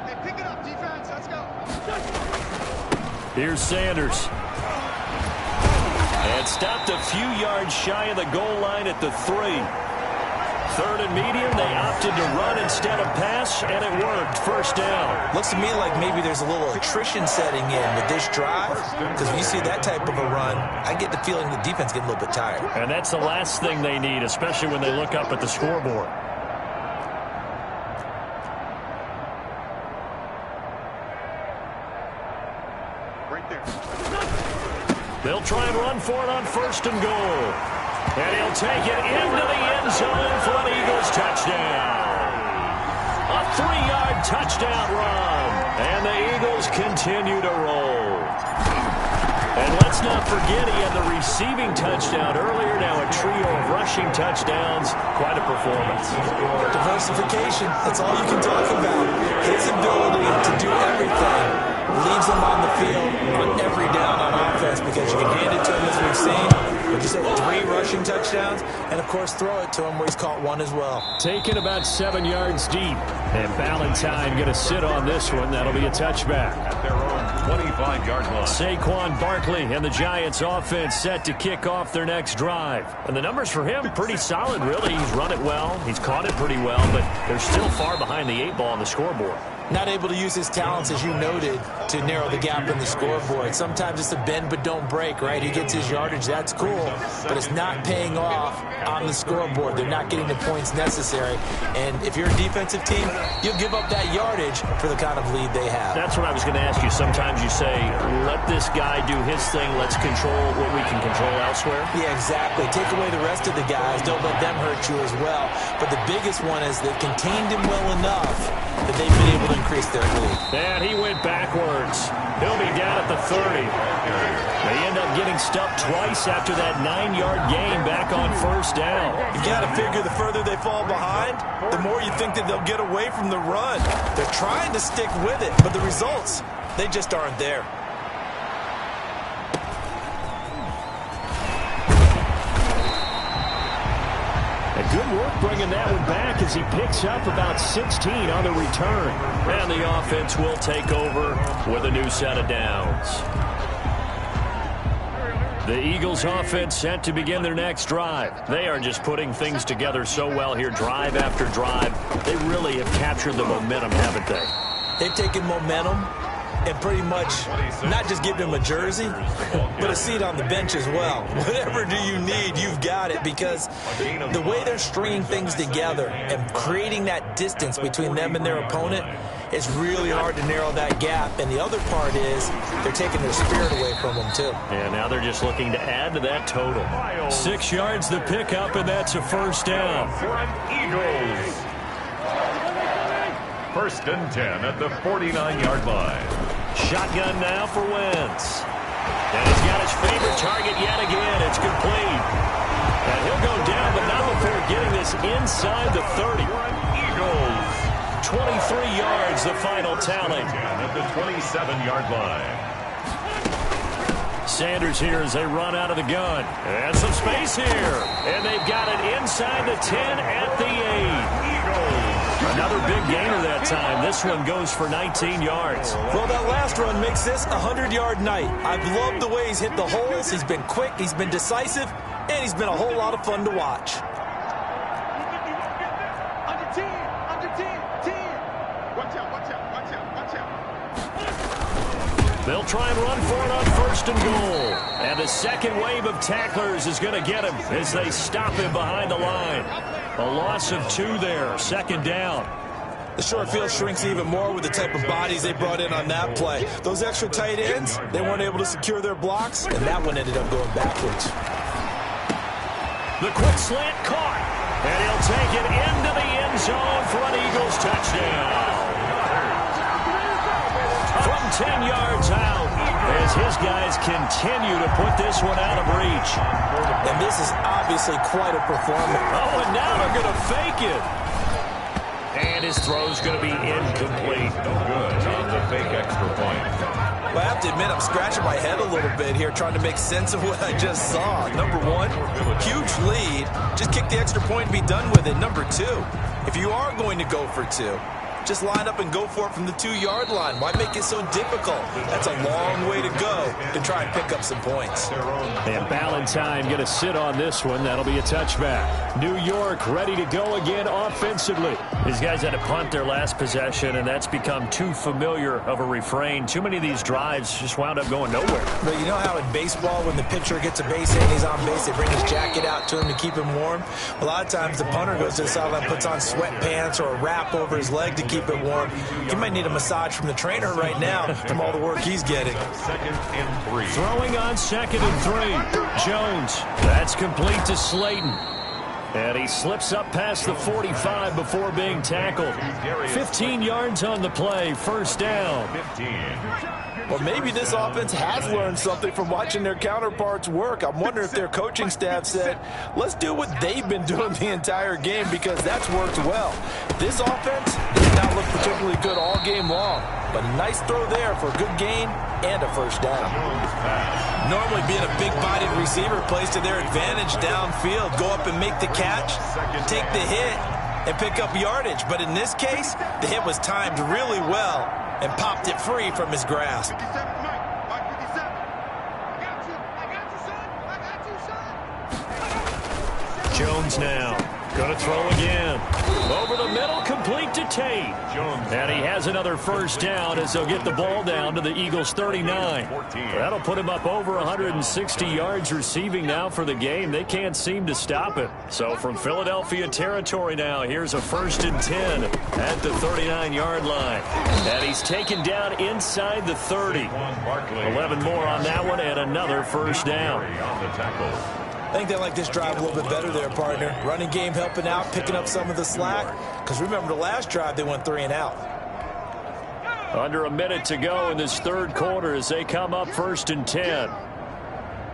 Hey, pick it up, defense. Let's go. Here's Sanders. And stopped a few yards shy of the goal line at the 3. 3rd and medium, they opted to run instead of pass, and it worked. First down. Looks to me like maybe there's a little attrition setting in with this drive, because when you see that type of a run, I get the feeling the defense getting a little bit tired. And that's the last thing they need, especially when they look up at the scoreboard. Right there. They'll try and run for it on 1st and goal. And he'll take it into the end zone for an Eagles touchdown. A 3-yard touchdown run. And the Eagles continue to roll. And let's not forget he had the receiving touchdown earlier. Now a trio of rushing touchdowns. Quite a performance. Diversification, that's all you can talk about. His ability to do everything leaves him on the field on every down on offense, because you can hand it to him as we've seen. Would you say 3 rushing touchdowns? And, of course, throw it to him where he's caught 1 as well. Taken about 7 yards deep. And Ballantyne going to sit on this one. That'll be a touchback. At their own 25-yard line. Saquon Barkley and the Giants offense set to kick off their next drive. And the numbers for him, pretty solid, really. He's run it well. He's caught it pretty well, but they're still far behind the 8 ball on the scoreboard. Not able to use his talents, as you noted, to narrow the gap in the scoreboard. Sometimes it's a bend but don't break, right? He gets his yardage, that's cool, but it's not paying off on the scoreboard. They're not getting the points necessary. And if you're a defensive team, you'll give up that yardage for the kind of lead they have. That's what I was going to ask you. Sometimes you say, let this guy do his thing. Let's control what we can control elsewhere. Yeah, exactly. Take away the rest of the guys. Don't let them hurt you as well. But the biggest one is they've contained him well enough that they've been able to increase their lead. And he went backwards. He'll be down at the 30. They end up getting stuffed twice after that 9-yard gain back on first down. You got to figure the further they fall behind, the more you think that they'll get away from the run. They're trying to stick with it, but the results, they just aren't there. Good work bringing that one back as he picks up about 16 on the return. And the offense will take over with a new set of downs. The Eagles offense set to begin their next drive. They are just putting things together so well here, drive after drive. They really have captured the momentum, haven't they? They've taken momentum and pretty much not just give them a jersey, but a seat on the bench as well. Whatever do you need, you've got it, because the way they're stringing things together and creating that distance between them and their opponent, it's really hard to narrow that gap. And the other part is they're taking their spirit away from them, too. And now they're just looking to add to that total. 6 yards the pickup, and that's a first down. Eagles. First and 10 at the 49-yard line. Shotgun now for Wentz. And he's got his favorite target yet again. It's complete. And he'll go down, but not before getting this inside the 30. Eagles. 23 yards, the final tally. At the 27-yard line. Sanders here as they run out of the gun. And some space here. And they've got it inside the 10 at the 8. Another big gainer that time. This one goes for 19 yards. Well, that last run makes this a 100-yard night. I've loved the way he's hit the holes. He's been quick, he's been decisive, and he's been a whole lot of fun to watch. Under 10, under 10, 10. Watch out, watch out, watch out, watch out. They'll try and run for it on first and goal. And the second wave of tacklers is going to get him as they stop him behind the line. A loss of 2 there, second down. The short field shrinks even more with the type of bodies they brought in on that play. Those extra tight ends, they weren't able to secure their blocks, and that one ended up going backwards. The quick slant caught, and he'll take it into the end zone for an Eagles touchdown. From 10 yards out, as his guys continue to put this one out of reach. And this is obviously quite a performance. Oh, and now they're going to fake it. And his throw's going to be incomplete. No good on the fake extra point. Well, I have to admit, I'm scratching my head a little bit here trying to make sense of what I just saw. Number one, huge lead. Just kick the extra point and be done with it. Number two, if you are going to go for 2, just line up and go for it from the 2-yard line. Why make it so difficult? That's a long way to go to try and pick up some points. And Ballantyne going to sit on this one. That'll be a touchback. New York ready to go again offensively. These guys had to punt their last possession, and that's become too familiar of a refrain. Too many of these drives just wound up going nowhere. But you know how in baseball, when the pitcher gets a base hit and he's on base, they bring his jacket out to him to keep him warm? A lot of times the punter goes to the sideline, puts on sweatpants or a wrap over his leg to keep it warm. He might need a massage from the trainer right now from all the work he's getting. Second and 3. Throwing on second and 3. Jones. That's complete to Slayton. And he slips up past the 45 before being tackled. 15 yards on the play. First down. 15. Well, maybe this offense has learned something from watching their counterparts work. I'm wondering if their coaching staff said, let's do what they've been doing the entire game, because that's worked well. This offense did not look particularly good all game long, but a nice throw there for a good gain and a first down. Normally being a big-bodied receiver plays to their advantage downfield. Go up and make the catch, take the hit, and pick up yardage. But in this case, the hit was timed really well and popped it free from his grasp. 57, Mike, 57. I got you, son. I got you, son. Jones now. Going to throw again. Over the middle, complete to Tate. And he has another first down as they'll get the ball down to the Eagles' 39. That'll put him up over 160 yards receiving now for the game. They can't seem to stop it. So from Philadelphia territory now, here's a 1st and 10 at the 39-yard line. And he's taken down inside the 30. 11 more on that one and another first down. I think they like this drive a little bit better there, partner. Running game helping out, picking up some of the slack. Because remember, the last drive, they went 3 and out. Under a minute to go in this third quarter as they come up 1st and 10.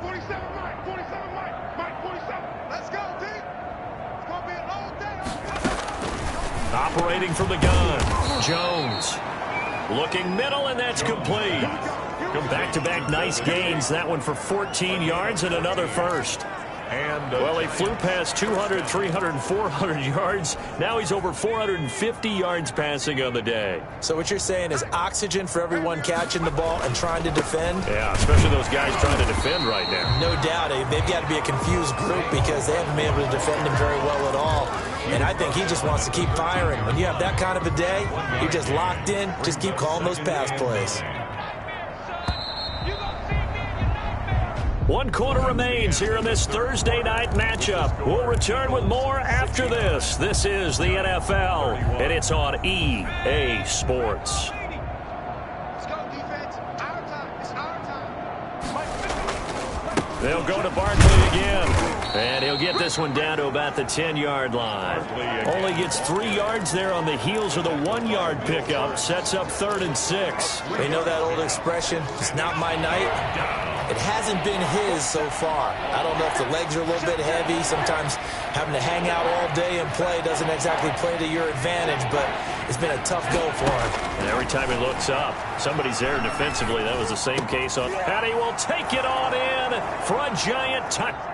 47, Mike. 47, Mike. 47. Let's go, D. It's going to be a long day. Operating from the gun. Jones. Looking middle, and that's complete. Back-to-back nice gains. That one for 14 yards and another first. Well, he flew past 200, 300, 400 yards. Now he's over 450 yards passing on the day. So what you're saying is oxygen for everyone catching the ball and trying to defend? Yeah, especially those guys trying to defend right now. No doubt. They've got to be a confused group because they haven't been able to defend him very well at all. And I think he just wants to keep firing. When you have that kind of a day, you're just locked in. Just keep calling those pass plays. 1 quarter remains here in this Thursday night matchup. We'll return with more after this. This is the NFL, and it's on EA Sports. Let's go, defense. Our time. It's our time. They'll go to Barkley again. And he'll get this one down to about the 10-yard line. Only gets 3 yards there on the heels of the 1-yard pickup. Sets up 3rd and 6. You know that old expression, it's not my night? It hasn't been his so far. I don't know if the legs are a little bit heavy. Sometimes having to hang out all day and play doesn't exactly play to your advantage, but it's been a tough go for him. And every time he looks up, somebody's there defensively. That was the same case on. And he will take it on in for a giant touchdown.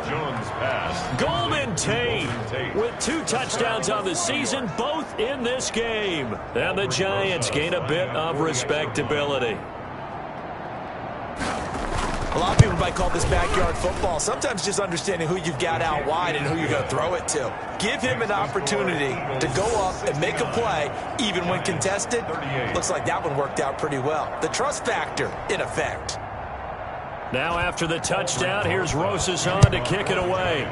Jones pass. Golden Tate with 2 touchdowns on the season, both in this game. And the Giants gain a bit of respectability. A lot of people might call this backyard football. Sometimes just understanding who you've got out wide and who you're going to throw it to. Give him an opportunity to go up and make a play, even when contested. Looks like that one worked out pretty well. The trust factor, in effect. Now after the touchdown, here's Rosas on to kick it away.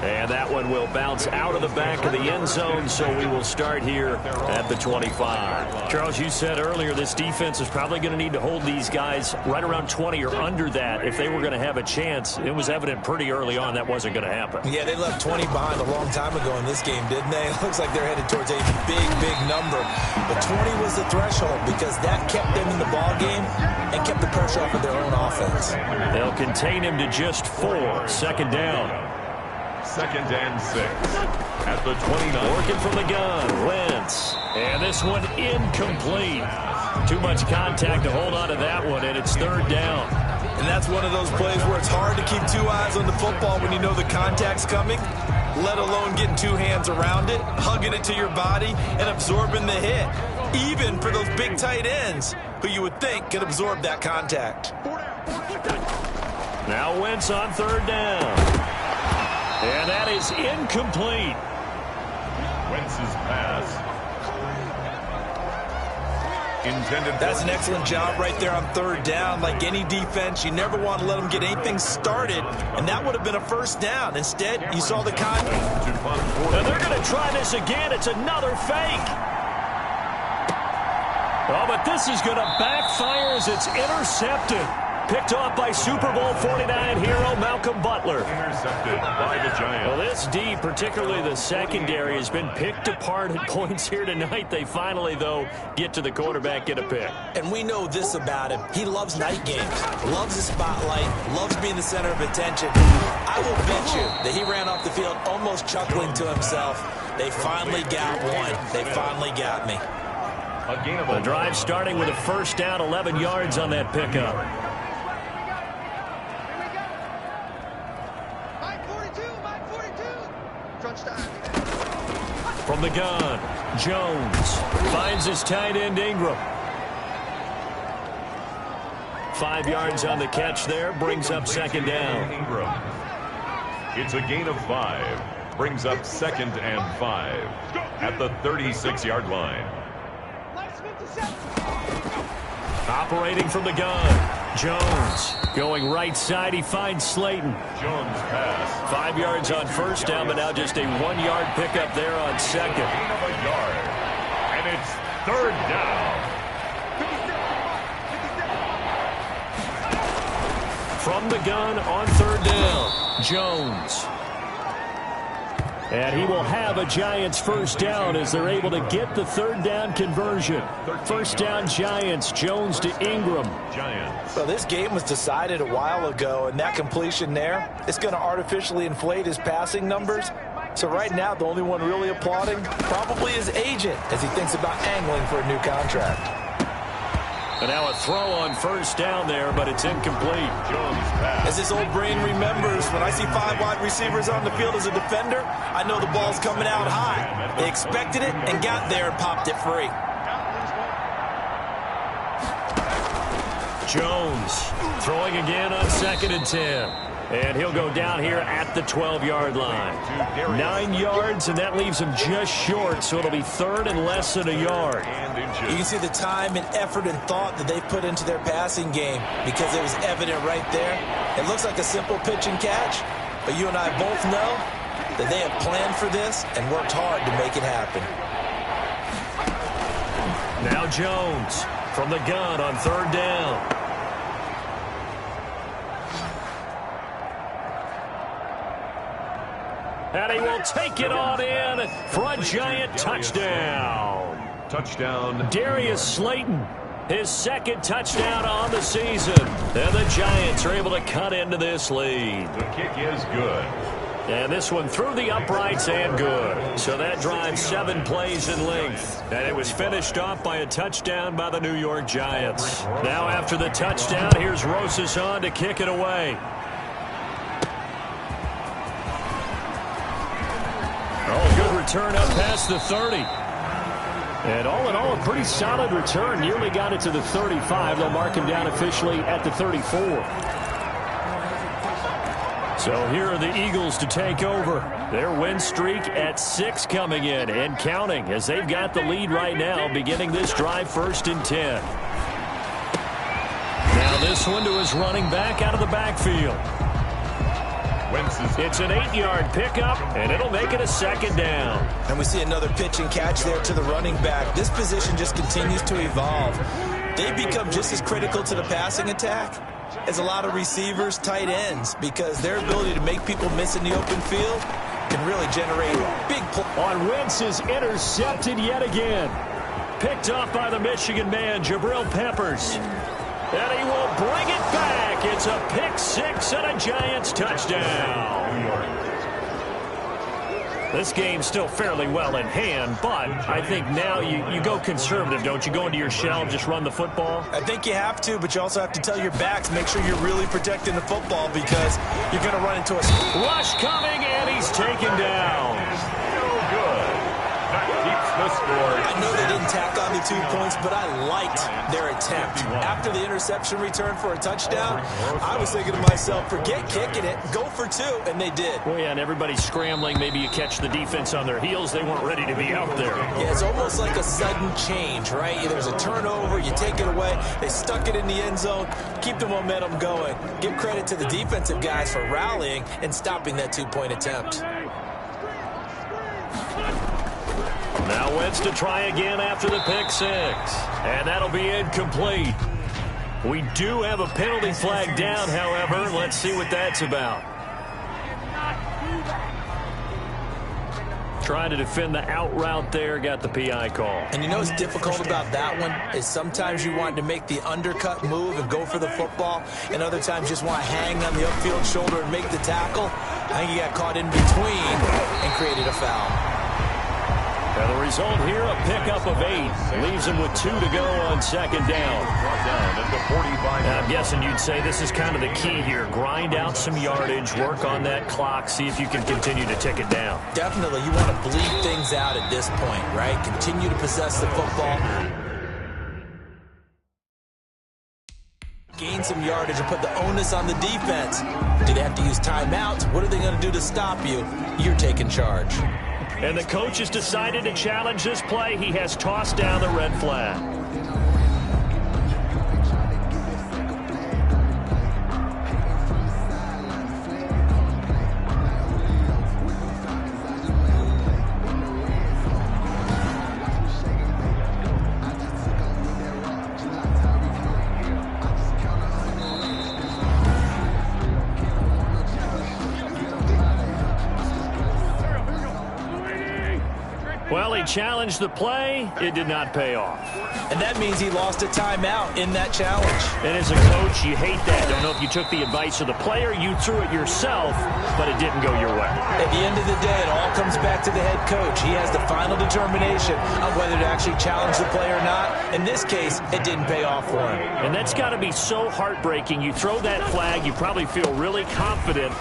And that one will bounce out of the back of the end zone, so we will start here at the 25. Charles, you said earlier this defense is probably going to need to hold these guys right around 20 or under that if they were going to have a chance. It was evident pretty early on that wasn't going to happen. Yeah, they left 20 behind a long time ago in this game, didn't they? It looks like they're headed towards a big, big number. But 20 was the threshold because that kept them in the ball game and kept the pressure off of their own offense. They'll contain him to just 4. Second down. 2nd and 6 at the 29. Working from the gun, Wentz. And this one incomplete. Too much contact to hold on to that one, and it's 3rd down. And that's one of those plays where it's hard to keep 2 eyes on the football when you know the contact's coming, let alone getting 2 hands around it, hugging it to your body, and absorbing the hit. Even for those big tight ends who you would think could absorb that contact. Now Wentz on 3rd down. And that is incomplete. Wentz's pass. Intended. That's an excellent job right there on 3rd down. Like any defense, you never want to let them get anything started, and that would have been a 1st down. Instead, you saw the contact. And they're going to try this again. It's another fake. Oh, but this is going to backfire as it's intercepted. Picked off by Super Bowl 49 hero Malcolm Butler. Intercepted by the Giants. Well, this D, particularly the secondary, has been picked apart at points here tonight. They finally, though, get to the quarterback, get a pick. And we know this about him. He loves night games, loves the spotlight, loves being the center of attention. I will bet you that he ran off the field almost chuckling to himself. They finally got one. They finally got me. The drive starting with a 1st down, 11 yards on that pickup. From the gun, Jones finds his tight end Ingram. 5 yards on the catch there. Brings up second down. Ingram. It's a gain of 5. Brings up 2nd and 5 at the 36-yard line. Operating from the gun. Jones going right side. He finds Slayton. Jones pass. 5 yards on first down, but now just a 1-yard pickup there on second. Gain of a yard. And it's 3rd down. From the gun on 3rd down, Jones. And he will have a Giants first down as they're able to get the 3rd down conversion. First down Giants, Jones to Ingram. Giants. Well, this game was decided a while ago, and that completion there is going to artificially inflate his passing numbers. So right now, the only one really applauding probably his agent as he thinks about angling for a new contract. And now a throw on first down there, but it's incomplete. Jones pass. As his old brain remembers, when I see 5 wide receivers on the field as a defender, I know the ball's coming out high. They expected it and got there and popped it free. Jones throwing again on 2nd and 10. And he'll go down here at the 12-yard line. 9 yards, and that leaves him just short, so it'll be 3rd and less than a yard. You can see the time and effort and thought that they put into their passing game because it was evident right there. It looks like a simple pitch and catch, but you and I both know that they have planned for this and worked hard to make it happen. Now Jones from the gun on 3rd down. And he will take it on in for a Giant touchdown. Touchdown. Darius Slayton, his 2nd touchdown on the season. And the Giants are able to cut into this lead. The kick is good. And this one through the uprights and good. So that drive 7 plays in length. And it was finished off by a touchdown by the New York Giants. Now after the touchdown, here's Rosas on to kick it away. Oh, good return up past the 30. And all in all, a pretty solid return. Nearly got it to the 35. They'll mark him down officially at the 34. So here are the Eagles to take over. Their win streak at 6 coming in and counting as they've got the lead right now, beginning this drive 1st and 10. Now this one to his running back out of the backfield. It's an 8-yard pickup, and it'll make it a 2nd down. And we see another pitch and catch there to the running back. This position just continues to evolve. They become just as critical to the passing attack as a lot of receivers, tight ends, because their ability to make people miss in the open field can really generate big plays. On Wentz is intercepted yet again. Picked off by the Michigan man, Jabril Peppers. And he will bring it back. It's a pick 6 and a Giants touchdown. This game's still fairly well in hand, but I think now you go conservative, don't you? Go into your shell, just run the football? I think you have to, but you also have to tell your backs, make sure you're really protecting the football because you're going to run into a rush coming, and he's taken down. No good. That keeps the score. I know they didn't tack on the 2 points, but I liked their attempt. After the interception return for a touchdown, I was thinking to myself, forget kicking it, go for 2, and they did. Well, yeah, and everybody's scrambling. Maybe you catch the defense on their heels. They weren't ready to be out there. Yeah, it's almost like a sudden change, right? There's a turnover, you take it away, they stuck it in the end zone, keep the momentum going. Give credit to the defensive guys for rallying and stopping that 2-point attempt. Now Wentz to try again after the pick 6. And that'll be incomplete. We do have a penalty flag down, however. Let's see what that's about. Trying to defend the out route there, got the PI call. And you know what's difficult about that one is sometimes you want to make the undercut move and go for the football, and other times just want to hang on the upfield shoulder and make the tackle. I think he got caught in between and created a foul. And the result here, a pickup of 8. Leaves him with 2 to go on 2nd down. I'm guessing you'd say this is kind of the key here. Grind out some yardage, work on that clock, see if you can continue to tick it down. Definitely. You want to bleed things out at this point, right? Continue to possess the football. Gain some yardage and put the onus on the defense. Do they have to use timeouts? What are they going to do to stop you? You're taking charge. And the coach has decided to challenge this play. He has tossed down the red flag. Well, he challenged the play. It did not pay off. And that means he lost a timeout in that challenge. And as a coach, you hate that. Don't know if you took the advice of the player, you threw it yourself, but it didn't go your way. At the end of the day, it all comes back to the head coach. He has the final determination on whether to actually challenge the play or not. In this case, it didn't pay off for him. And that's got to be so heartbreaking. You throw that flag, you probably feel really confident,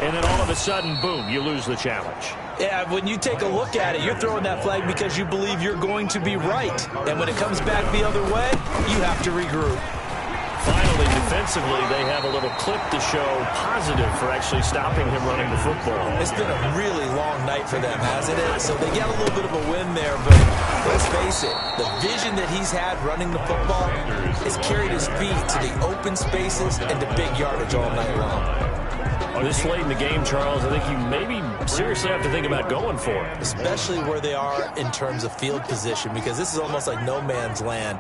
and then all of a sudden, boom, you lose the challenge. Yeah, when you take a look at it, you're throwing that flag because you believe you're going to be right. And when it comes back the other way, you have to regroup. Finally, defensively, they have a little clip to show positive for actually stopping him running the football. It's been a really long night for them, hasn't it? So they got a little bit of a win there, but let's face it, the vision that he's had running the football has carried his feet to the open spaces and to big yardage all night long. This late in the game, Charles, I think you maybe seriously have to think about going for it. Especially where they are in terms of field position, because this is almost like no man's land.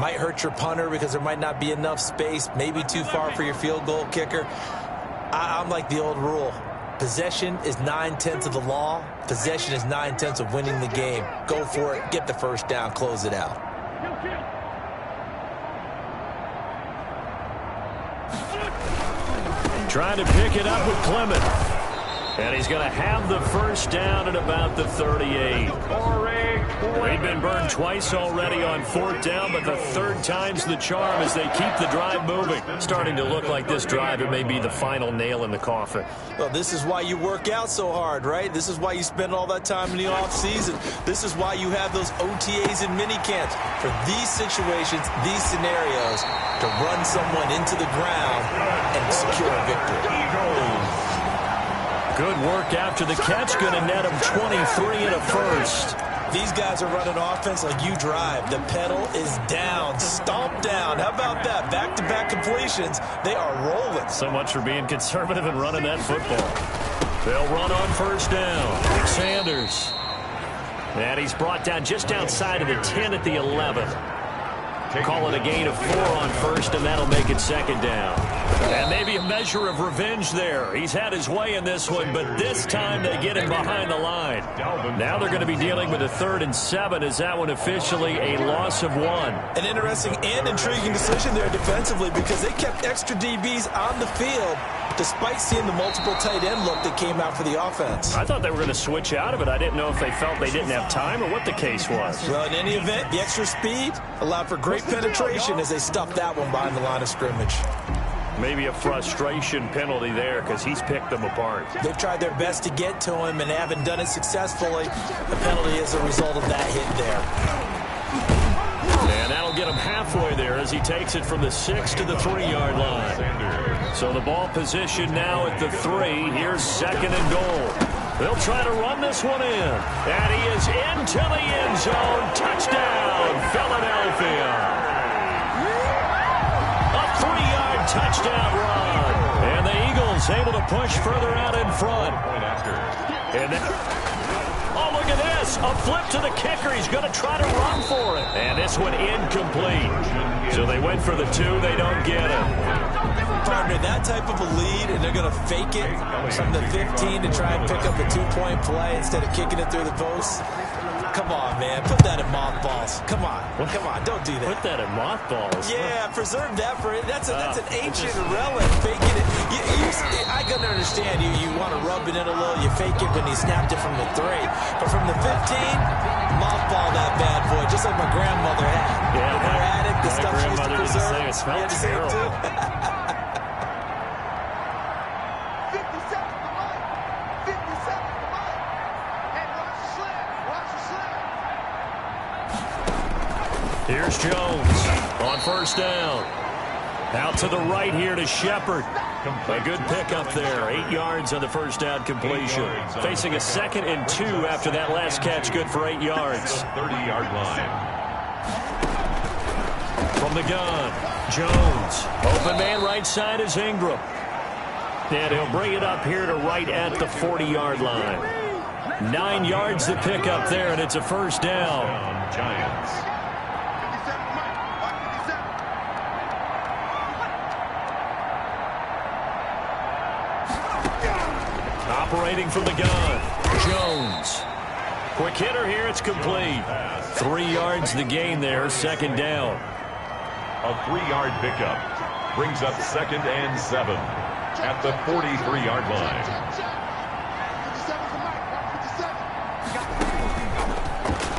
Might hurt your punter because there might not be enough space, maybe too far for your field goal kicker. I'm like the old rule. Possession is 9/10 of the law. Possession is 9/10 of winning the game. Go for it, get the first down, close it out. Trying to pick it up with Clement. And he's going to have the first down at about the 38. They've been burned twice already on fourth down, but the third time's the charm as they keep the drive moving. Starting to look like this drive, it may be the final nail in the coffin. Well, this is why you work out so hard, right? This is why you spend all that time in the offseason. This is why you have those OTAs and mini camps. For these situations, these scenarios, to run someone into the ground and secure a victory. Good work after the catch. Going to net him 23 and a first. These guys are running offense like you drive. The pedal is down. Stomp down. How about that? Back-to-back completions. They are rolling. So much for being conservative and running that football. They'll run on first down. Sanders. And he's brought down just outside of the 10 at the 11. Call it a gain of 4 on first, and that'll make it second down. And maybe a measure of revenge there. He's had his way in this one, but this time they get him behind the line. Now they're going to be dealing with a 3rd and 7. Is that one officially a loss of 1? An interesting and intriguing decision there defensively because they kept extra DBs on the field despite seeing the multiple tight end look that came out for the offense. I thought they were going to switch out of it. I didn't know if they felt they didn't have time or what the case was. Well, in any event, the extra speed allowed for great penetration as they stuffed that one behind the line of scrimmage. Maybe a frustration penalty there because he's picked them apart. They've tried their best to get to him and haven't done it successfully. The penalty is a result of that hit there. And that'll get him halfway there as he takes it from the 6 to the 3-yard line. So the ball position now at the 3. Here's 2nd and goal. They'll try to run this one in. And he is into the end zone. Touchdown, Philadelphia. A 3-yard touchdown run. And the Eagles able to push further out in front. And oh, look at this. A flip to the kicker. He's going to try to run for it. And this one incomplete. So they went for the 2. They don't get it. Partner, that type of a lead, and they're going to fake it from the 15 to try and pick up a 2-point play instead of kicking it through the posts. Come on, man. Put that in mothballs. Come on. Come on. Don't do that. Put that in mothballs. Yeah, preserve that for it. That's an ancient relic. Faking it. I can understand you want to rub it in a little. You fake it when you snapped it from the 3. But from the 15, mothball that bad boy, just like my grandmother had. Yeah, when her had it, the stuff she used to preserve. It smelled terrible. Here's Jones on first down. Out to the right here to Shepard. A good pickup there. 8 yards on the first down completion. Facing a 2nd and 2 after that last catch. Good for 8 yards. 30-yard line. From the gun, Jones. Open man right side is Ingram. And he'll bring it up here to right at the 40-yard line. 9 yards to pick up there, and it's a first down. Giants. Operating from the gun, Jones. Quick hitter here, it's complete. 3 yards the gain there, 2nd down. A 3-yard pickup brings up 2nd and 7 at the 43-yard line.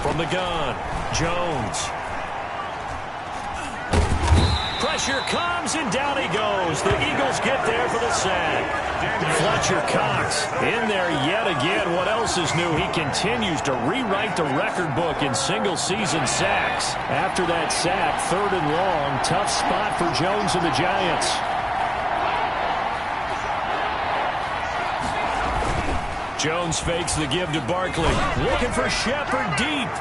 From the gun, Jones. Pressure comes, and down he goes. The Eagles get there for the sack. Fletcher Cox in there yet again. What else is new? He continues to rewrite the record book in single-season sacks. After that sack, 3rd and long, tough spot for Jones and the Giants. Jones fakes the give to Barkley. Looking for Shepard deep.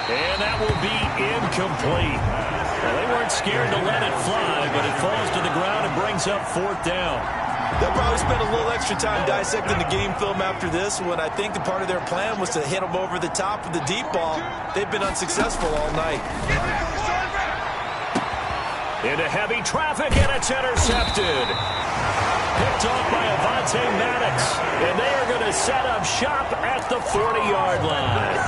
And that will be incomplete. Well, they weren't scared to let it fly, but it falls to the ground and brings up 4th down. They'll probably spend a little extra time dissecting the game film after this, when I think the part of their plan was to hit them over the top of the deep ball. They've been unsuccessful all night. Into heavy traffic, and it's intercepted. Picked off by Avonte Maddox, and they are going to set up shop at the 40-yard line.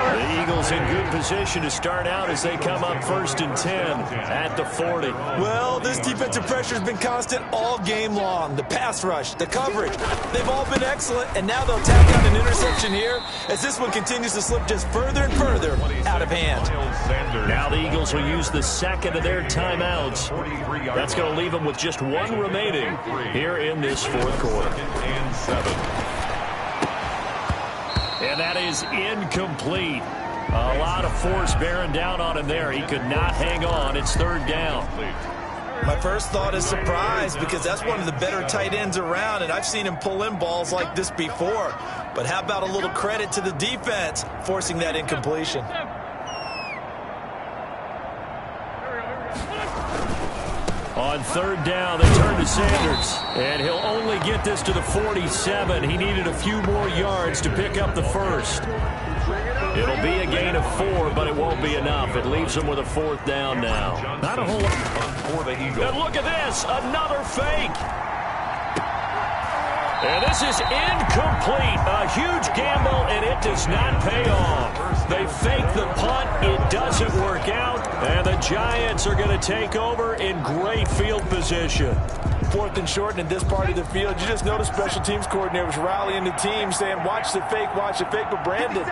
The Eagles in good position to start out as they come up 1st and 10 at the 40. Well, this defensive pressure has been constant all game long. The pass rush, the coverage, they've all been excellent, and now they'll tack out an interception here as this one continues to slip just further and further out of hand. Now the Eagles will use the 2nd of their timeouts. That's going to leave them with just 1 remaining here in this 4th quarter. And that is incomplete. A lot of force bearing down on him there. He could not hang on. It's 3rd down. My first thought is surprise, because that's one of the better tight ends around, and I've seen him pull in balls like this before. But how about a little credit to the defense forcing that incompletion? On 3rd down, they turn to Sanders, and he'll only get this to the 47. He needed a few more yards to pick up the 1st. It'll be a gain of 4, but it won't be enough. It leaves them with a 4th down now. Not a whole lot for the Eagles. And look at this, another fake. And this is incomplete. A huge gamble, and it does not pay off. They fake the punt. It doesn't work out. And the Giants are going to take over in great field position. 4th and short, and in this part of the field, you just notice special teams coordinators rallying the team, saying, watch the fake, but Brandon,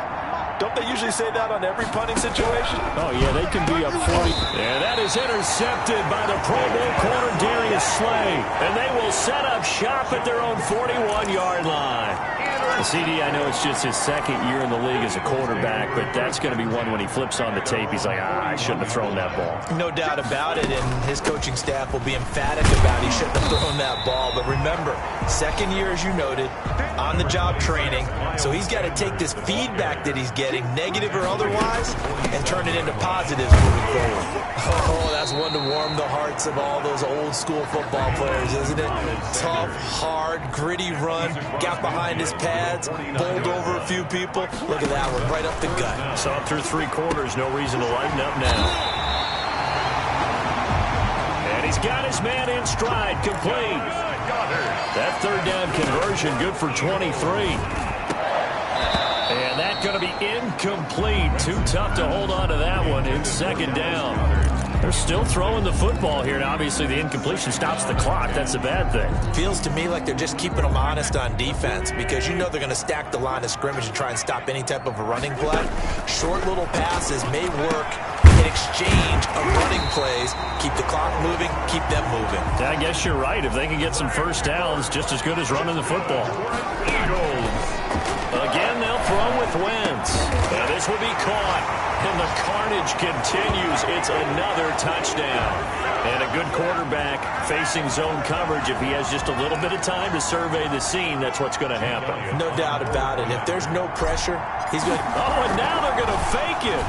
don't they usually say that on every punting situation? Oh, yeah, they can be up 40. And that is intercepted by the Pro Bowl corner, Darius Slay. And they will set up shop at their own 41-yard line. CD, I know it's just his 2nd year in the league as a quarterback, but that's going to be one when he flips on the tape. He's like, I shouldn't have thrown that ball. No doubt about it, and his coaching staff will be emphatic about he shouldn't have thrown that ball. But remember, 2nd year, as you noted, on-the-job training, so he's got to take this feedback that he's getting, negative or otherwise, and turn it into positives moving forward. Oh, that's one to warm the hearts of all those old-school football players, isn't it? Tough, hard, gritty run, got behind his pads, bowled over a few people. Look at that one, right up the gut. So through 3 quarters, no reason to lighten up now. And he's got his man in stride, complete. That 3rd down conversion, good for 23. And that's going to be incomplete. Too tough to hold on to that one. It's 2nd down. They're still throwing the football here, and obviously the incompletion stops the clock. That's a bad thing. Feels to me like they're just keeping them honest on defense, because you know they're going to stack the line of scrimmage and try and stop any type of a running play. Short little passes may work in exchange of running plays. Keep the clock moving, keep them moving. I guess you're right. If they can get some first downs, just as good as running the football. Eagles. Again, they'll throw with Wentz. And this will be caught. And the carnage continues. It's another touchdown. And a good quarterback facing zone coverage. If he has just a little bit of time to survey the scene, that's what's going to happen. No doubt about it. If there's no pressure, he's going to... Oh, and now they're going to fake it.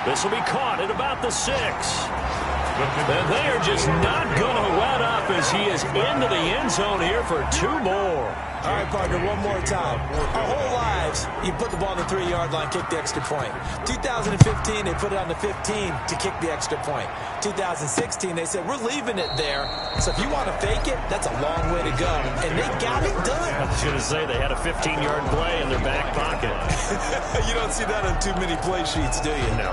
This will be caught at about the 6. And they are just not going to let up as he is into the end zone here for 2 more. All right, partner, one more time. Our whole lives, you put the ball on the 3-yard line, kick the extra point. 2015, they put it on the 15 to kick the extra point. 2016, they said, we're leaving it there. So if you want to fake it, that's a long way to go. And they got it done. I was going to say, they had a 15-yard play in their back pocket. You don't see that on too many play sheets, do you? No.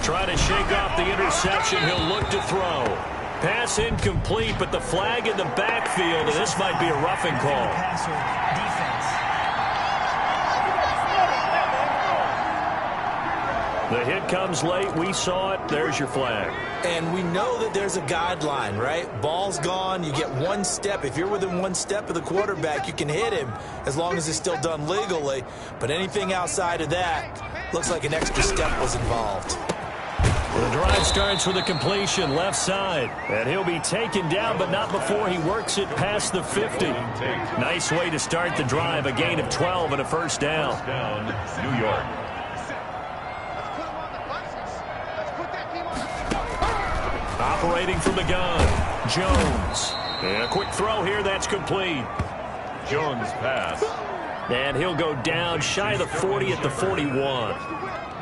Try to shake off the interception. He'll look to throw. Pass incomplete, but the flag in the backfield, and this might be a roughing call. The hit comes late. We saw it. There's your flag. And we know that there's a guideline, right? Ball's gone. You get 1 step. If you're within 1 step of the quarterback, you can hit him as long as it's still done legally. But anything outside of that, looks like an extra step was involved. The drive starts with a completion left side. And he'll be taken down, but not before he works it past the 50. Nice way to start the drive. A gain of 12 and a first down. New York. Operating from the gun, Jones. And a quick throw here, that's complete. Jones pass. And he'll go down shy of the 40 at the 41.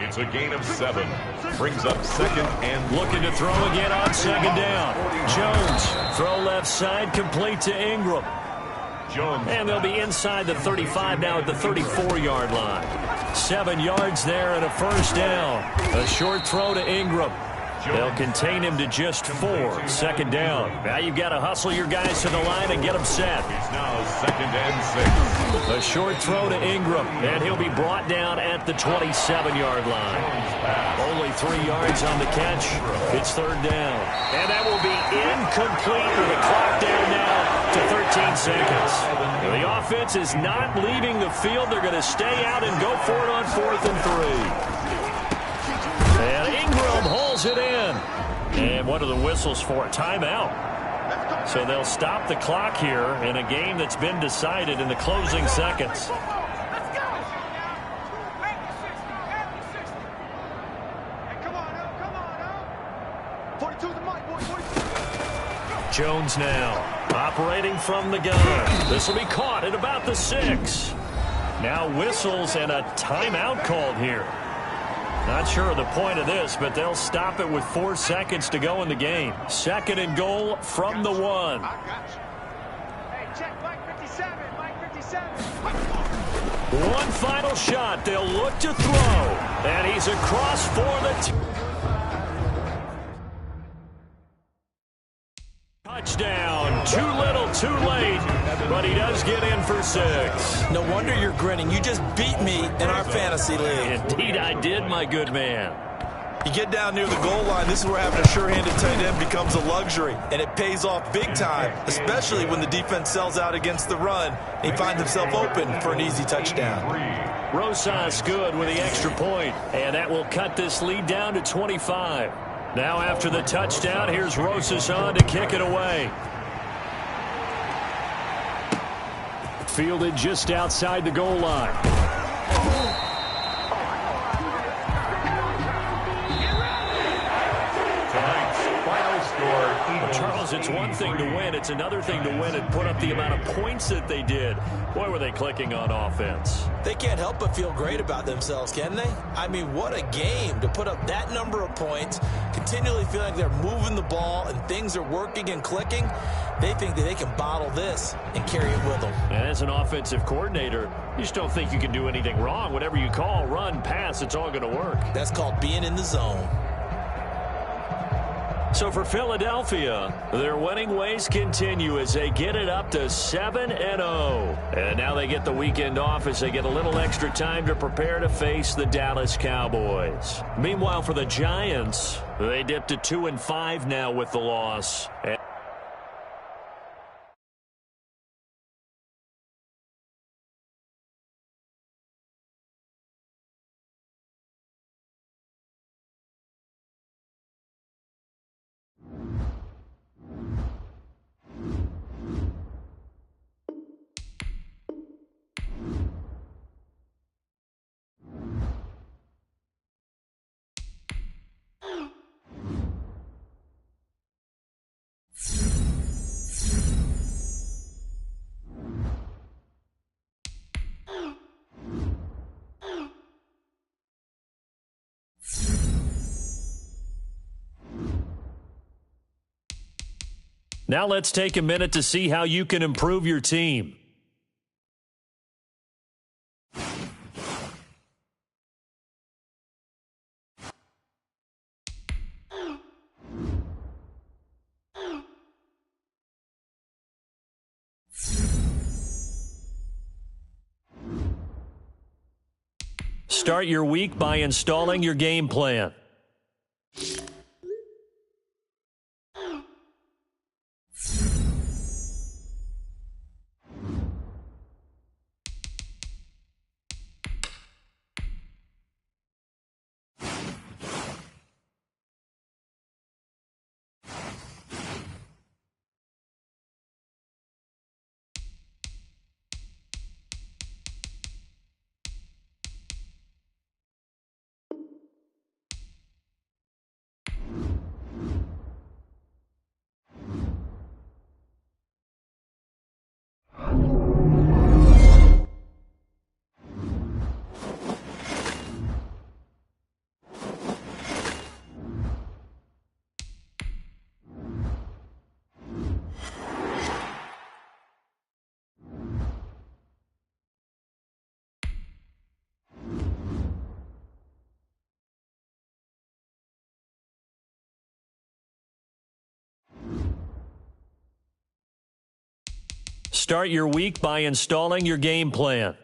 It's a gain of 7. Brings up 2nd and... Looking to throw again on 2nd down. Jones, throw left side, complete to Ingram. Jones. And they'll be inside the 35 now at the 34-yard line. 7 yards there and a first down. A short throw to Ingram. They'll contain him to just 4. 2nd down. Now you've got to hustle your guys to the line and get them set. It's now 2nd and 6. A short throw to Ingram, and he'll be brought down at the 27-yard line. Only 3 yards on the catch. It's 3rd down. And that will be incomplete with the clock down now to 13 seconds. The offense is not leaving the field. They're going to stay out and go for it on 4th and 3. And Ingram hauls it in. And what are the whistles for? A timeout. So they'll stop the clock here in a game that's been decided in the closing seconds. Jones now operating from the gun. This will be caught at about the 6. Now whistles and a timeout called here. Not sure of the point of this, but they'll stop it with 4 seconds to go in the game. 2nd and goal from the 1. One final shot. They'll look to throw. And he's across for the touchdown. Too little, too late. But he does get in for 6. No wonder you're grinning. You just beat me in our fantasy league. Indeed I did, my good man. You get down near the goal line, this is where having a sure-handed tight end becomes a luxury. And it pays off big time, especially when the defense sells out against the run. And he finds himself open for an easy touchdown. Rosas good with the extra point. And that will cut this lead down to 25. Now after the touchdown, here's Rosas on to kick it away. Fielded just outside the goal line. Tonight's final score, Eagles. Charles, it's one thing to win. It's another thing to win and put up the amount of points that they did. Boy, were they clicking on offense. They can't help but feel great about themselves, can they? I mean, what a game to put up that number of points, continually feeling like they're moving the ball and things are working and clicking. They think that they can bottle this and carry it with them. And as an offensive coordinator, you just don't think you can do anything wrong. Whatever you call, run, pass, it's all going to work. That's called being in the zone. So for Philadelphia, their winning ways continue as they get it up to 7-0. And now they get the weekend off as they get a little extra time to prepare to face the Dallas Cowboys. Meanwhile, for the Giants, they dipped to 2-5 now with the loss. Now let's take a minute to see how you can improve your team. Start your week by installing your game plan. Start your week by installing your game plan.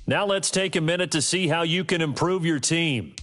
Now let's take a minute to see how you can improve your team.